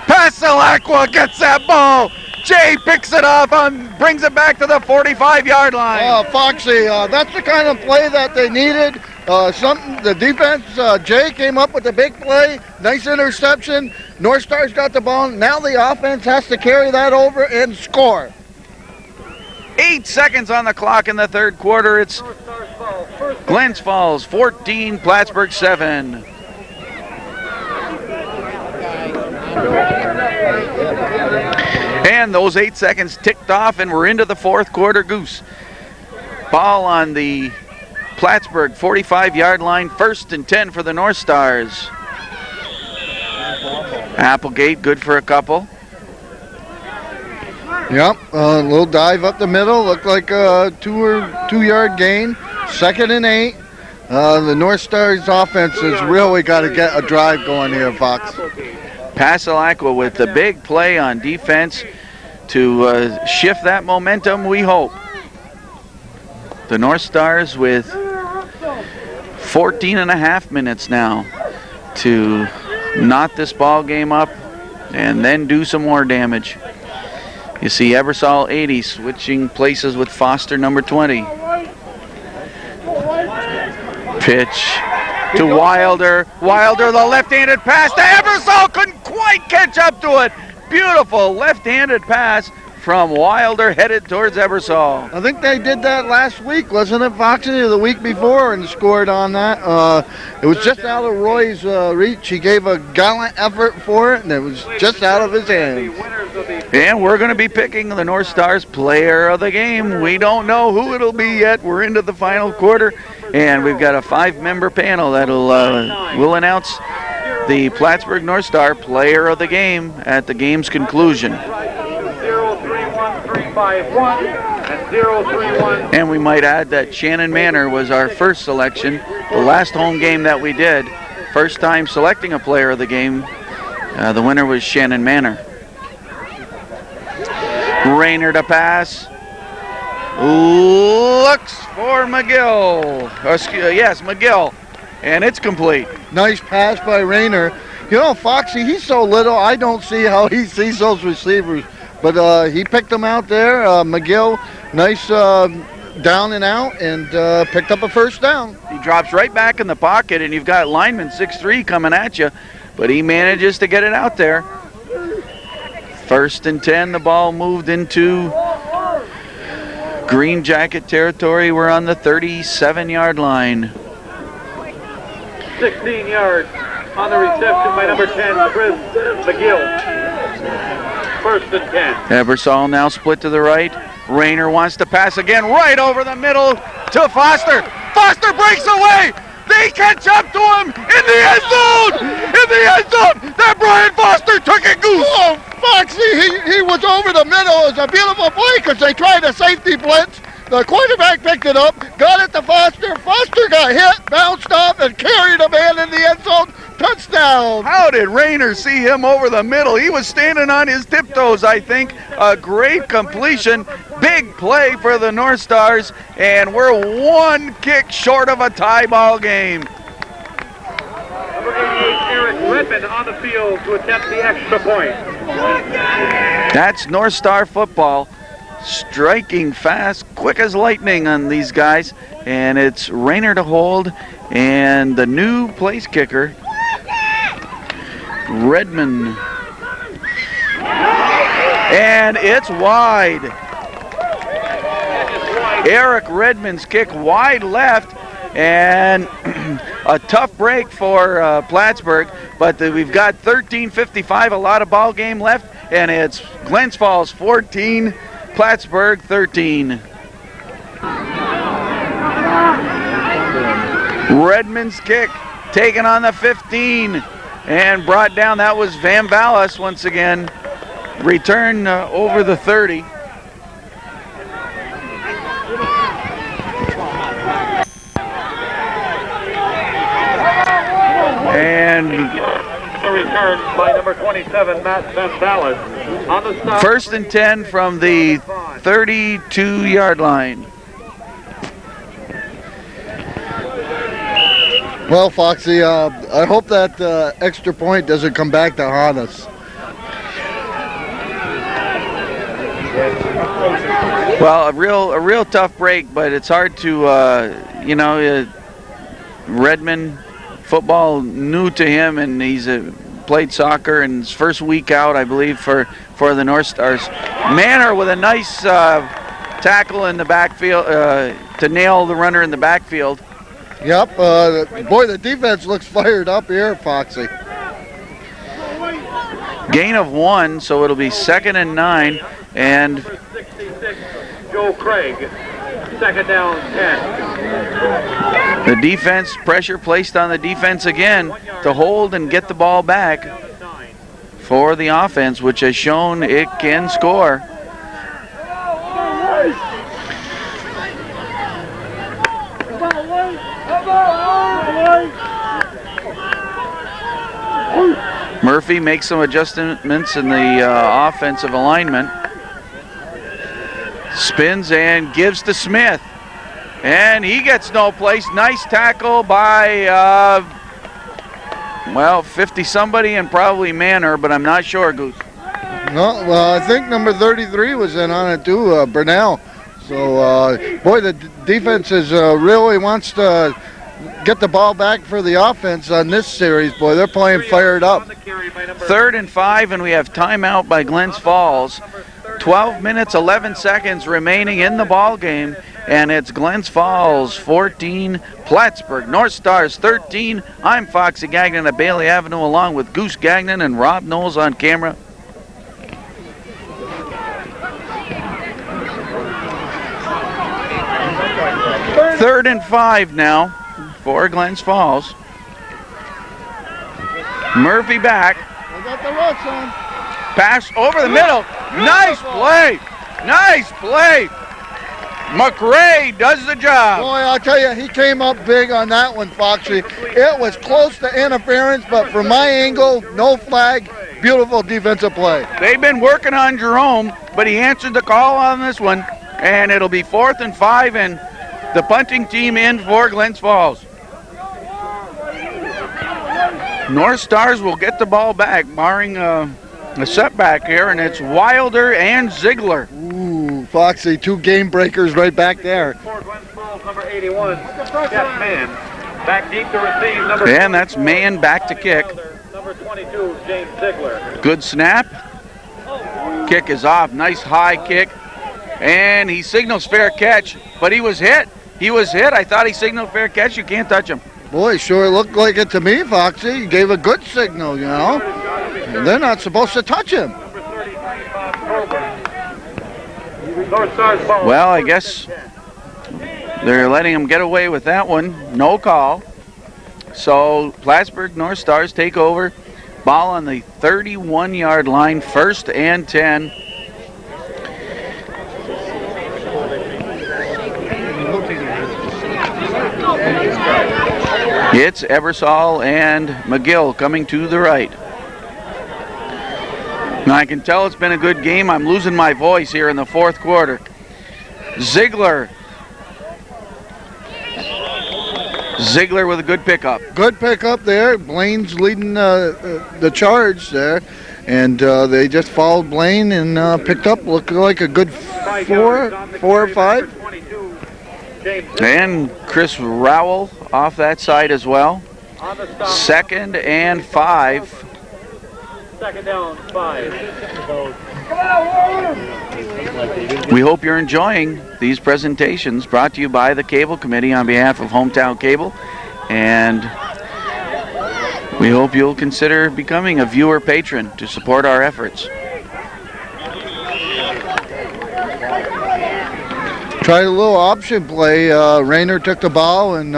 Pasalacqua gets that ball. Jay picks it off and brings it back to the 45-yard line. Foxy, that's the kind of play that they needed. The defense, Jay came up with a big play. Nice interception. North Stars got the ball. Now the offense has to carry that over and score. 8 seconds on the clock in the 3rd quarter. It's Glens Falls 14, Plattsburgh 7. And those 8 seconds ticked off, and we're into the 4th quarter. Goose. Ball on the Plattsburgh 45-yard line. 1st and 10 for the North Stars. Applegate good for a couple. Yep, a little dive up the middle. Looked like a 2-yard gain. 2nd and 8. The North Stars offense has really got to get a drive going here, Fox. Pasalacqua with the big play on defense to shift that momentum, we hope. The North Stars with 14 and a half minutes now to knot this ball game up and then do some more damage. You see Ebersol 80 switching places with Foster number 20. Pitch to Wilder. Wilder, the left-handed pass to Ebersol, couldn't quite catch up to it. Beautiful left-handed pass from Wilder headed towards Ebersol. I think they did that last week, wasn't it, Foxy, or the week before, and scored on that. It was just out of Roy's reach. He gave a gallant effort for it, and it was just out of his hands. And we're going to be picking the North Stars player of the game. We don't know who it'll be yet. We're into the final quarter, and we've got a 5-member panel that'll will announce the Plattsburgh North Star player of the game at the game's conclusion. 031-351 and 031. And we might add that Shannon Manor was our first selection, the last home game that we did. First time selecting a player of the game. The winner was Shannon Manor. Rayner to pass. Looks for McGill. Yes, McGill. And it's complete. Nice pass by Rayner. You know, Foxy, he's so little, I don't see how he sees those receivers. But he picked them out there. McGill, nice down and out, and picked up a first down. He drops right back in the pocket, and you've got lineman 6'3" coming at you. But he manages to get it out there. 1st and 10, the ball moved into Green Jacket territory. We're on the 37-yard line. 16 yards on the reception by number 10, Chris McGill. First and 10. Ebersol now split to the right. Rayner wants to pass again right over the middle to Foster. Foster breaks away. They catch up to him in the end zone. In the end zone. That Brian Foster took it, Goose. Oh, Foxy, he was over the middle. It was a beautiful play because they tried a safety blitz. The quarterback picked it up, got it to Foster. Foster got hit, bounced off, and carried a man in the end zone. Touchdown. How did Rayner see him over the middle? He was standing on his tiptoes, I think. A great completion. Big play for the North Stars, and we're one kick short of a tie ball game. Number 88, Eric Redmond on the field to attempt the extra point. That's North Star football. Striking fast, quick as lightning on these guys. And it's Rayner to hold, and the new place kicker, Redmond. And it's wide. Eric Redmond's kick wide left, and a tough break for Plattsburgh, but we've got 13:55, a lot of ball game left, and it's Glens Falls 14, Plattsburgh 13. Redmond's kick taken on the 15 and brought down. That was Van Vallis once again. Return over the 30. And the return by number 27, Matt Van Vallis. On the stop. First and 10 from the 32-yard line. Well, Foxy, I hope that extra point doesn't come back to haunt us. Well, a real tough break, but it's hard to, Redmond, football new to him, and he's played soccer, and his first week out, I believe, for the North Stars. Manor with a nice tackle in the backfield to nail the runner in the backfield. Yep, boy, the defense looks fired up here, Foxy. Gain of 1, so it'll be 2nd and 9, and 66, Joe Craig, 2nd down 10. the defense, pressure placed on the defense again to hold and get the ball back for the offense, which has shown it can score. Murphy makes some adjustments in the offensive alignment. Spins and gives to Smith. And he gets no place. Nice tackle by, 50-somebody and probably Manor, but I'm not sure, Goose. No, well, I think number 33 was in on it too, Burnell. So, boy, the defense is really wants to get the ball back for the offense on this series. Boy, they're playing fired up. 3rd and 5, and we have timeout by Glens Falls. 12 minutes, 11 seconds remaining in the ball game, and it's Glens Falls 14, Plattsburgh North Stars 13. I'm Foxy Gagnon at Bailey Avenue, along with Goose Gagnon and Rob Knowles on camera. Third and 5 now for Glens Falls. Murphy back. I got the rush on. Pass over the middle. Nice play. Nice play. McRae does the job. Boy, I'll tell you, he came up big on that one, Foxy. It was close to interference, but from my angle, no flag. Beautiful defensive play. They've been working on Jerome, but he answered the call on this one, and it'll be 4th and 5, and the punting team in for Glens Falls. North Stars will get the ball back, barring a setback here, and it's Wilder and Ziegler. Ooh, Foxy, 2 game breakers right back there. For Glens Falls, number 81, Jeff Mann. Back deep to receive, number And that's Mann back to kick. Number 22, James Ziegler. Good snap. Kick is off. Nice high kick. And he signals fair catch, but he was hit. He was hit. I thought he signaled fair catch. You can't touch him. Boy, sure looked like it to me, Foxy. He gave a good signal, you know. They're not supposed to touch him. North Stars ball. Well, I guess they're letting him get away with that one. No call. So Plattsburgh North Stars take over. Ball on the 31-yard line, 1st and 10. It's Ebersol and McGill coming to the right. Now I can tell it's been a good game. I'm losing my voice here in the 4th quarter. Ziegler with a good pickup. Good pickup there. Blaine's leading the charge there. And they just followed Blaine and picked up, looked like a good 4 or 5. And Chris Rowell off that side as well. 2nd and 5. 2nd down, 5. We hope you're enjoying these presentations brought to you by the Cable Committee on behalf of Hometown Cable. And we hope you'll consider becoming a viewer patron to support our efforts. Tried a little option play. Rayner took the ball and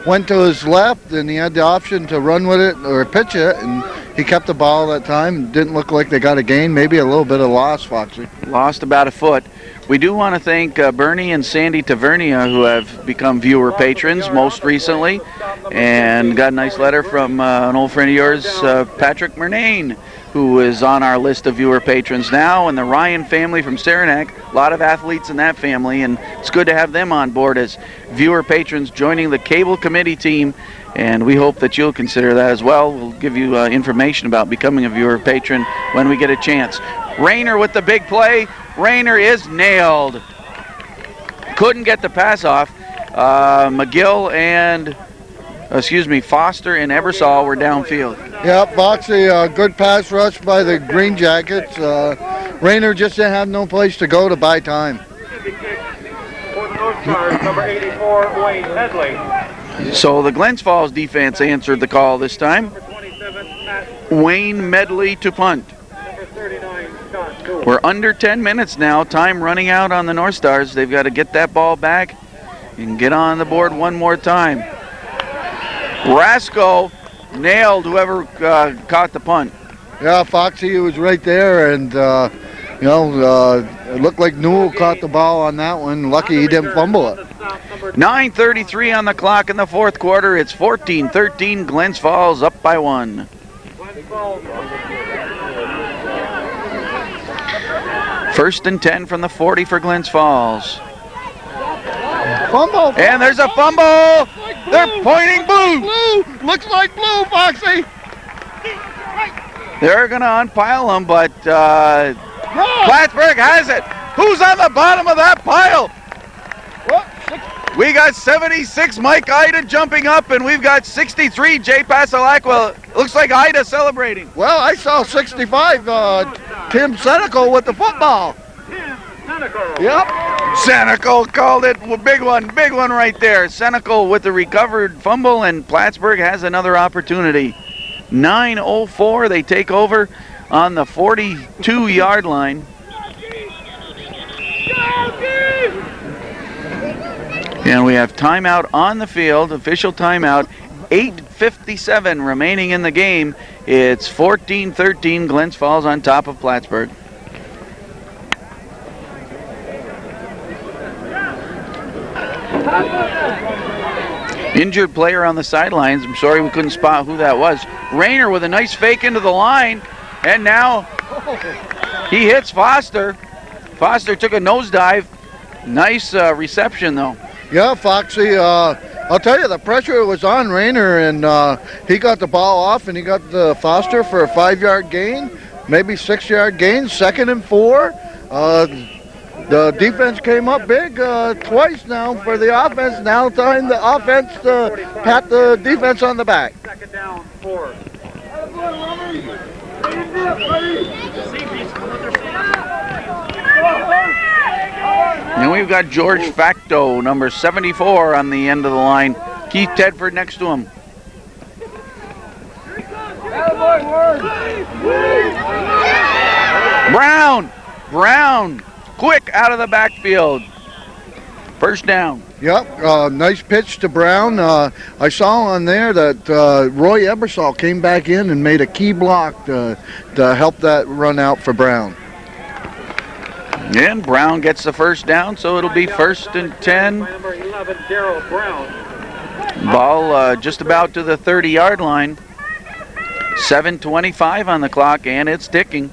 went to his left, and he had the option to run with it or pitch it, and he kept the ball that time. Didn't look like they got a gain, maybe a little bit of loss, Foxy. Lost about a foot. We do want to thank Bernie and Sandy Tavernia, who have become viewer patrons most recently, and got a nice letter from an old friend of yours, Patrick Murnane, who is on our list of viewer patrons now, and the Ryan family from Saranac. A lot of athletes in that family, and it's good to have them on board as viewer patrons joining the Cable Committee team, and we hope that you'll consider that as well. We'll give you information about becoming a viewer patron when we get a chance. Rayner with the big play. Rayner is nailed. Couldn't get the pass off. McGill and, Foster and Ebersol were downfield. Yeah, Foxy, good pass rush by the Green Jackets. Rayner just didn't have no place to go to buy time. For the North Stars, number 84, Wayne Medley. So the Glens Falls defense answered the call this time. Number 27, Matt. Wayne Medley to punt. Number 39, Scott Gould. We're under 10 minutes now. Time running out on the North Stars. They've got to get that ball back and get on the board one more time. Rasco nailed whoever caught the punt. Yeah, Foxy was right there, and it looked like Newell caught the ball on that one. Lucky he didn't fumble it. 9:33 on the clock in the 4th quarter. It's 14-13. Glens Falls up by 1. First and 10 from the 40 for Glens Falls. Fumble! And there's a fumble! They're pointing blue! Blue! Looks like blue, Foxy! They're going to unpile them, but Plattsburgh has it. Who's on the bottom of that pile? We got 76, Mike Ida jumping up, and we've got 63, Jay Pasalacqua. Looks like Ida celebrating. Well, I saw 65, Tim Senecal with the football. Yep. Senecal called it. Big one right there. Senecal with the recovered fumble, and Plattsburgh has another opportunity. 9:04, they take over on the 42-yard line. And we have timeout on the field, official timeout. 8:57 remaining in the game. It's 14-13. Glens Falls on top of Plattsburgh. Injured player on the sidelines. I'm sorry we couldn't spot who that was. Rayner with a nice fake into the line, and now he hits Foster. Foster took a nosedive. Nice reception though. Yeah, Foxy, I'll tell you, the pressure was on Rayner, and he got the ball off, and he got the Foster for a 5-yard gain, maybe 6-yard gain, 2nd and 4. The defense came up big twice now for the offense. Now time the offense to pat the defense on the back. 2nd down, 4. And we've got George Facto, number 74, on the end of the line. Keith Tedford next to him. Brown, quick out of the backfield. First down. Yep, nice pitch to Brown. I saw on there that Roy Ebersol came back in and made a key block to help that run out for Brown. And Brown gets the first down, so it'll be 1st and 10. Number 11, Daryl Brown. Ball just about to the 30-yard line. 7:25 on the clock, and it's ticking.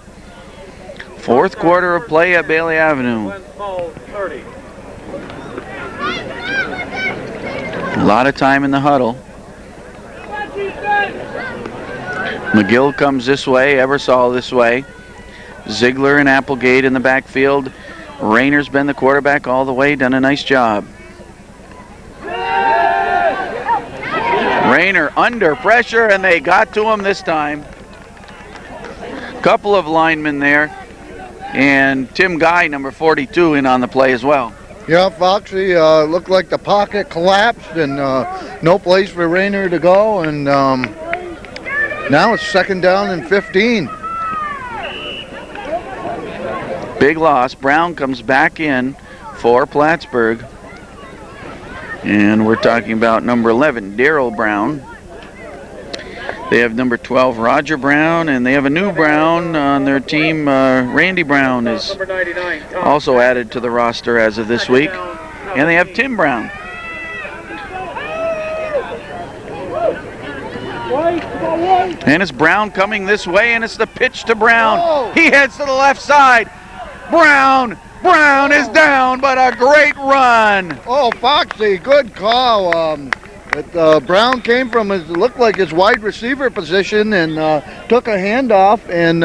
Fourth quarter of play at Bailey Avenue. Glens Falls 30. A lot of time in the huddle. McGill comes this way, Ebersol this way. Ziegler and Applegate in the backfield. Rayner's been the quarterback all the way, done a nice job. Rayner under pressure, and they got to him this time. Couple of linemen there, and Tim Guy, number 42, in on the play as well. Yeah, Foxy, looked like the pocket collapsed and no place for Rayner to go, and now it's 2nd down and 15. Big loss. Brown comes back in for Plattsburgh. And we're talking about number 11, Daryl Brown. They have number 12, Roger Brown, and they have a new Brown on their team. Randy Brown is also added to the roster as of this week. And they have Tim Brown. And it's Brown coming this way, and it's the pitch to Brown. He heads to the left side. Brown is down, but a great run. Oh, Foxy, good call. Brown came from looked like his wide receiver position and took a handoff, and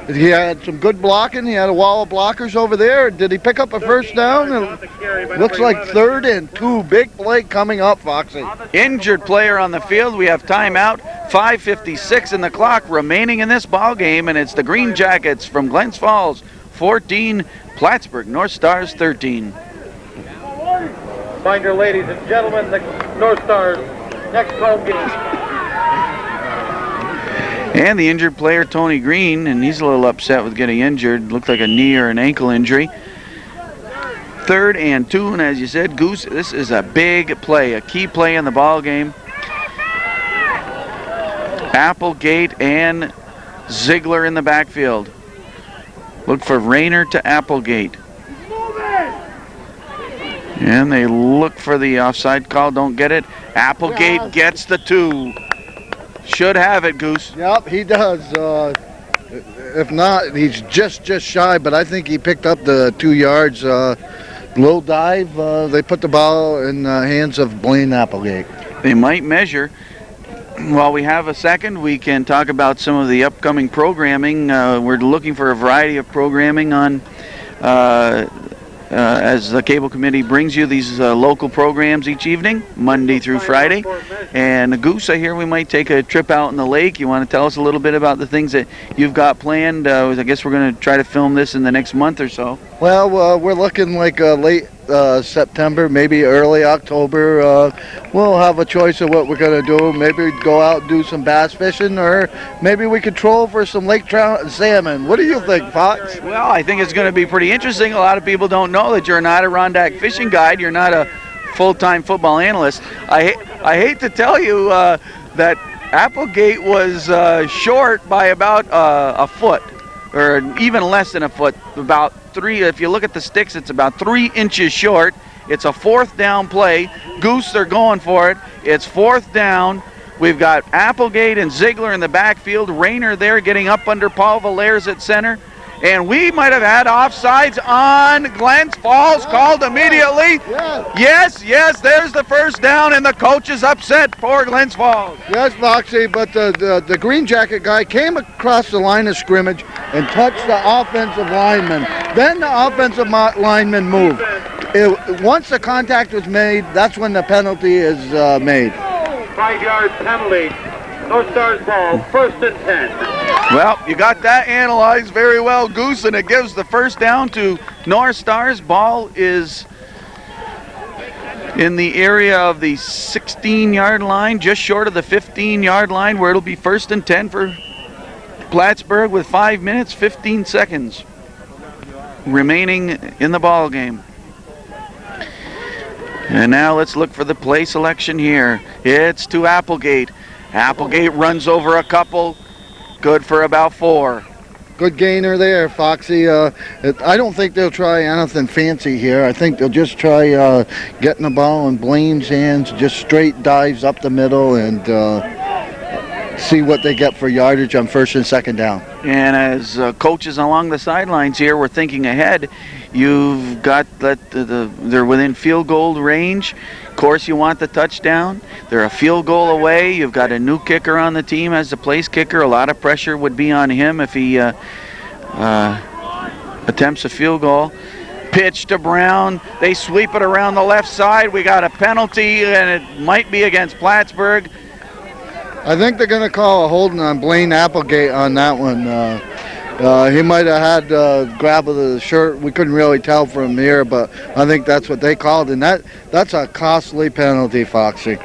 he had some good blocking. He had a wall of blockers over there. Did he pick up a first down? It looks like 3rd and 2. Big play coming up, Foxy. Injured player on the field. We have timeout. 5:56 in the clock remaining in this ball game, and it's the Green Jackets from Glens Falls 14, Plattsburgh North Stars 13. Reminder, ladies and gentlemen, the North Stars next home game. And the injured player, Tony Green, and he's a little upset with getting injured. Looked like a knee or an ankle injury. 3rd and 2, and as you said, Goose, this is a big play, a key play in the ball game. Applegate and Ziegler in the backfield. Look for Rayner to Applegate. And they look for the offside call, don't get it. Applegate gets the 2. Should have it, Goose. Yep, he does. If not, he's just shy, but I think he picked up the 2 yards. Low dive, they put the ball in the hands of Blaine Applegate. They might measure. While we have a second, we can talk about some of the upcoming programming. We're looking for a variety of programming on as the cable committee brings you these local programs each evening, Monday through Friday. And Goose, I hear we might take a trip out in the lake. You want to tell us a little bit about the things that you've got planned? I guess we're going to try to film this in the next month or so. Well, we're looking like late September, maybe early October. We'll have a choice of what we're going to do. Maybe go out and do some bass fishing, or maybe we could troll for some lake trout and salmon. What do you think, Fox? Well, I think it's going to be pretty interesting. A lot of people don't know that you're an Adirondack fishing guide. You're not a full-time football analyst. I hate to tell you that Applegate was short by about a foot, or even less than a foot, about 3. If you look at the sticks, it's about 3 inches short. It's a 4th down play. Goose, they're going for it. It's 4th down. We've got Applegate and Ziegler in the backfield. Rayner there getting up under Paul Valairs at center. And we might have had offsides on Glens Falls called immediately. Yes, there's the first down, and the coach is upset for Glens Falls. Yes, Foxy, but the Green Jacket guy came across the line of scrimmage and touched the offensive lineman. Then the offensive lineman moved. Once the contact was made, that's when the penalty is made. 5-yard penalty. North Stars ball, 1st and 10. Well, you got that analyzed very well, Goose, and it gives the first down to North Stars. Ball is in the area of the 16-yard line, just short of the 15-yard line, where it'll be 1st and 10 for Plattsburgh with 5 minutes, 15 seconds remaining in the ball game. And now let's look for the play selection here. It's to Applegate. Applegate runs over a couple, good for about 4. Good gainer there, Foxy. I don't think they'll try anything fancy here. I think they'll just try getting the ball in Blaine's hands, just straight dives up the middle, and see what they get for yardage on first and second down. And as coaches along the sidelines here, we're thinking ahead. You've got that they're within field goal range. Of course, you want the touchdown. They're a field goal away. You've got a new kicker on the team as the place kicker. A lot of pressure would be on him if he attempts a field goal. Pitch to Brown. They sweep it around the left side. We got a penalty, and it might be against Plattsburgh. I think they're going to call a holding on Blaine Applegate on that one. He might have had grab of the shirt. We couldn't really tell from here, but I think that's what they called, and that's a costly penalty, Foxy.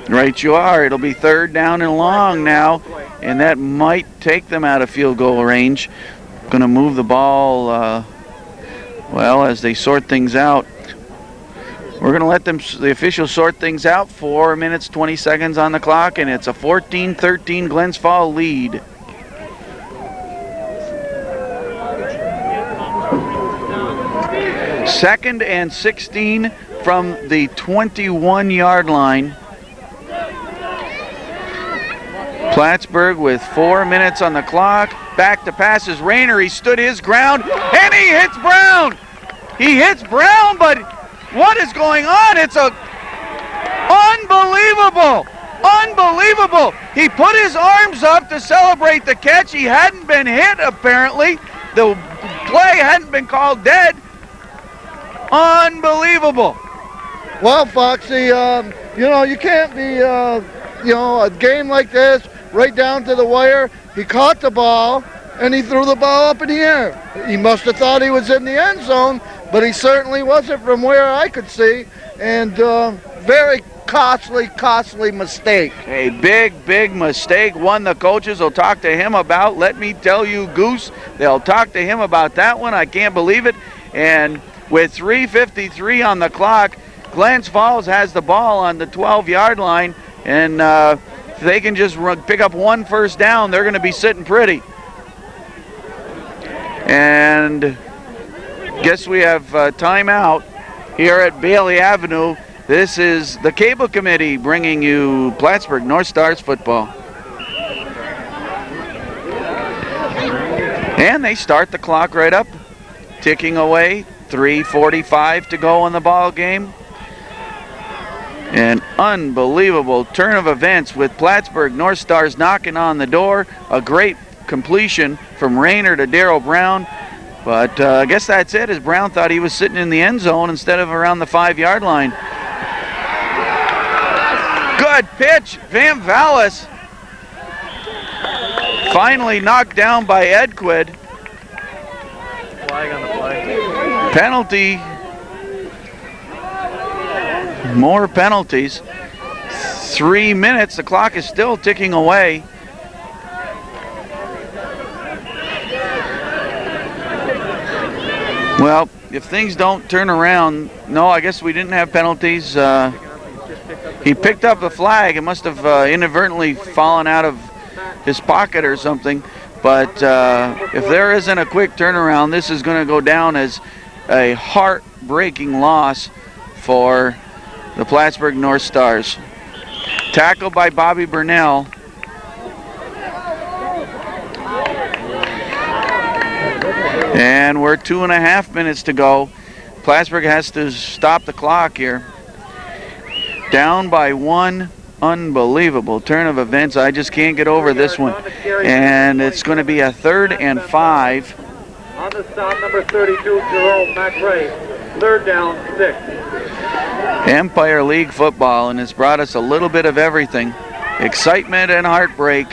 Right you are. It'll be 3rd down and long now, and that might take them out of field goal range. Going to move the ball, well, as they sort things out. We're going to let the officials sort things out. 4 minutes, 20 seconds on the clock, and it's a 14-13 Glens Falls lead. Second and 16 from the 21-yard line. Plattsburgh with 4 minutes on the clock. Back to passes. Rayner, he stood his ground, and he hits Brown. He hits Brown, but what is going on? It's unbelievable. Unbelievable. He put his arms up to celebrate the catch. He hadn't been hit, apparently. The play hadn't been called dead. Unbelievable. Well, Foxy, you can't be, a game like this, right down to the wire. He caught the ball, and he threw the ball up in the air. He must have thought he was in the end zone, but he certainly wasn't from where I could see, and very costly mistake. A big mistake, one the coaches will talk to him about. Let me tell you, Goose, they'll talk to him about that one. I can't believe it. And with 3:53 on the clock, Glens Falls has the ball on the 12-yard line, and if they can just pick up 1 first down, they're going to be sitting pretty. And guess we have timeout here at Bailey Avenue. This is the Cable Committee bringing you Plattsburgh North Stars football. And they start the clock right up, ticking away. 3:45 to go in the ball game. An unbelievable turn of events with Plattsburgh North Stars knocking on the door. A great completion from Rayner to Darryl Brown. But I guess that's it, as Brown thought he was sitting in the end zone instead of around the 5-yard line. Good pitch, Van Vallis. Finally knocked down by Edquid. Flag on the play. Penalty. More penalties. 3 minutes. The clock is still ticking away. Well, if things don't turn around, no, I guess we didn't have penalties. He picked up the flag. It must have inadvertently fallen out of his pocket or something. But if there isn't a quick turnaround, this is going to go down as a heartbreaking loss for the Plattsburgh North Stars. Tackled by Bobby Burnell. And we're 2.5 minutes to go. Plattsburgh has to stop the clock here. Down by 1. Unbelievable turn of events. I just can't get over this one. And it's going to be a 3rd and 5. On the stop, number 32, Jerome McRae. 3rd down, 6. Empire League football, and it's brought us a little bit of everything. Excitement and heartbreak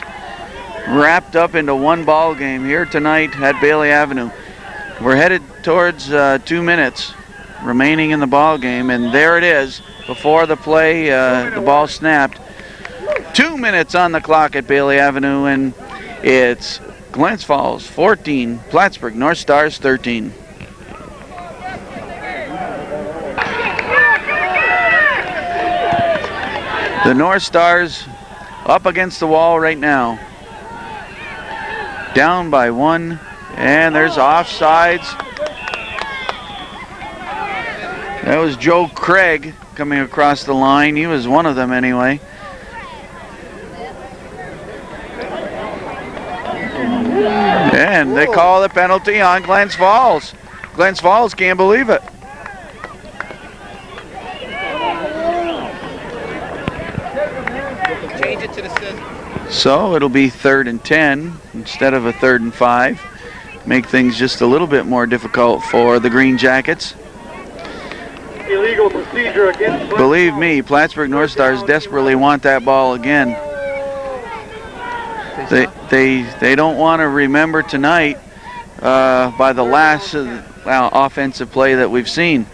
wrapped up into one ball game here tonight at Bailey Avenue. We're headed towards 2 minutes remaining in the ball game, and there it is. Before the play, the ball snapped. 2 minutes on the clock at Bailey Avenue, and it's Glens Falls 14, Plattsburgh North Stars 13. The North Stars up against the wall right now. Down by 1, and there's offsides. That was Joe Craig coming across the line. He was one of them anyway. And they call the penalty on Glens Falls. Glens Falls can't believe it. Change it to the scissors. So it'll be 3rd and 10 instead of a 3rd and 5. Make things just a little bit more difficult for the Green Jackets. Illegal procedure against. Believe me, Plattsburgh North Stars desperately want that ball again. They don't want to remember tonight by the last offensive play that we've seen.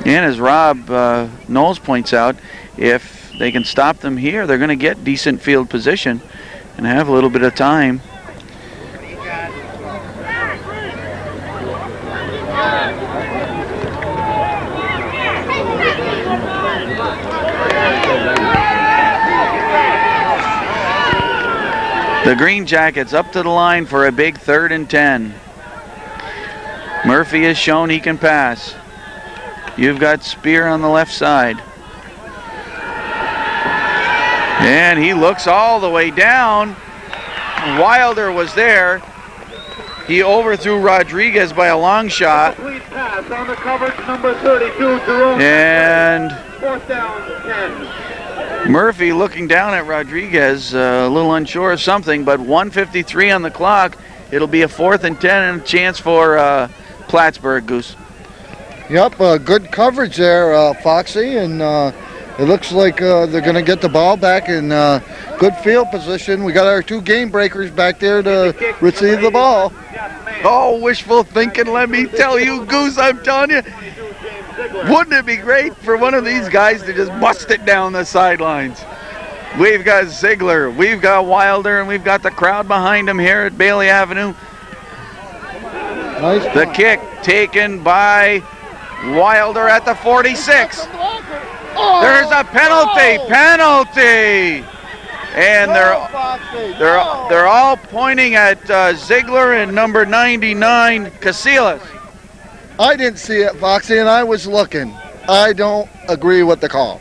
And as Rob Knowles points out, if they can stop them here, they're going to get decent field position and have a little bit of time. The Green Jackets up to the line for a big 3rd and 10. Murphy has shown he can pass. You've got Spear on the left side. And he looks all the way down. Wilder was there. He overthrew Rodriguez by a long shot. Complete pass on the coverage, number 32, Jerome. And 4th down, 10. Murphy looking down at Rodriguez, a little unsure of something, but 1:53 on the clock. It'll be a 4th and 10 and a chance for Plattsburgh, Goose. Yep, good coverage there, Foxy, and it looks like they're going to get the ball back in good field position. We got our 2 game breakers back there to receive the ball. Oh, wishful thinking, let me tell you, Goose, I'm telling you. Wouldn't it be great for one of these guys to just bust it down the sidelines? We've got Ziegler, we've got Wilder, and we've got the crowd behind him here at Bailey Avenue. Nice. The kick taken by Wilder at the 46. There's a penalty! And they're all pointing at Ziegler and number 99, Casillas. I didn't see it, Foxy, and I was looking. I don't agree with the call.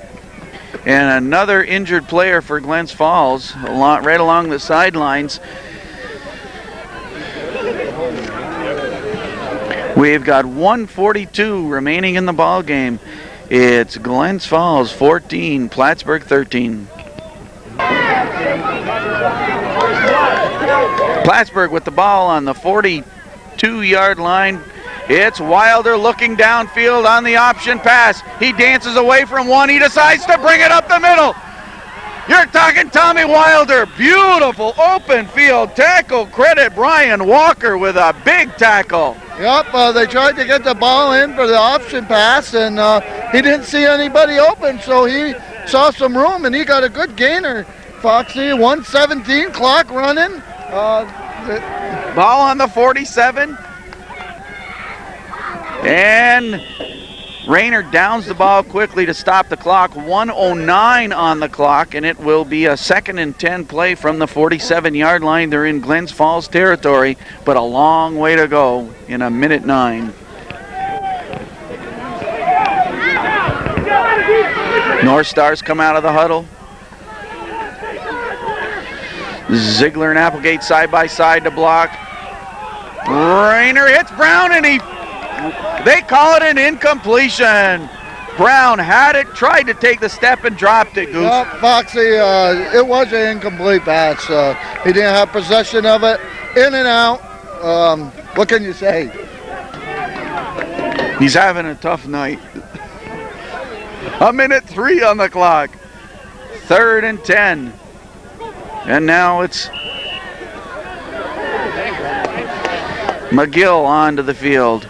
And another injured player for Glens Falls, right along the sidelines. We've got 1:42 remaining in the ball game. It's Glens Falls 14, Plattsburgh 13. Plattsburgh with the ball on the 42-yard line. It's Wilder looking downfield on the option pass. He dances away from one. He decides to bring it up the middle. You're talking Tommy Wilder. Beautiful open field tackle. Credit Brian Walker with a big tackle. Yep, they tried to get the ball in for the option pass, and he didn't see anybody open, so he saw some room, and he got a good gainer. Foxy, 1:17 clock running. Ball on the 47. And Rayner downs the ball quickly to stop the clock. 1:09 on the clock, and it will be a 2nd and 10 play from the 47-yard line. They're in Glens Falls territory, but a long way to go in 1:09. North Stars come out of the huddle. Ziegler and Applegate side by side to block. Rayner hits Brown, and they call it an incompletion. Brown had it, tried to take the step and dropped it, Goose. Yep, Foxy, it was an incomplete pass. He didn't have possession of it. In and out. What can you say? He's having a tough night. 1:03 on the clock. 3rd and 10. And now it's McGill onto the field.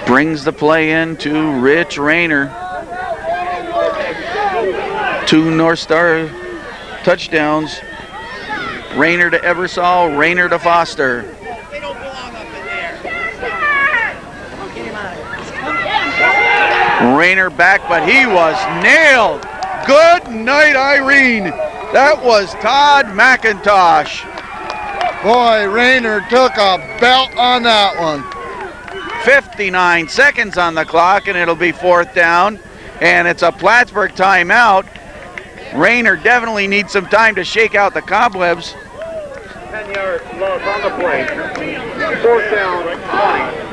Brings the play in to Rich Rayner. 2 North Star touchdowns. Rayner to Ebersol, Rayner to Foster. They don't belong up in there. Rayner back, but he was nailed. Good night, Irene. That was Todd McIntosh. Boy, Rayner took a belt on that one. 59 seconds on the clock, and it'll be 4th down. And it's a Plattsburgh timeout. Rayner definitely needs some time to shake out the cobwebs. 10 yards loss on the play. 4th down, 20.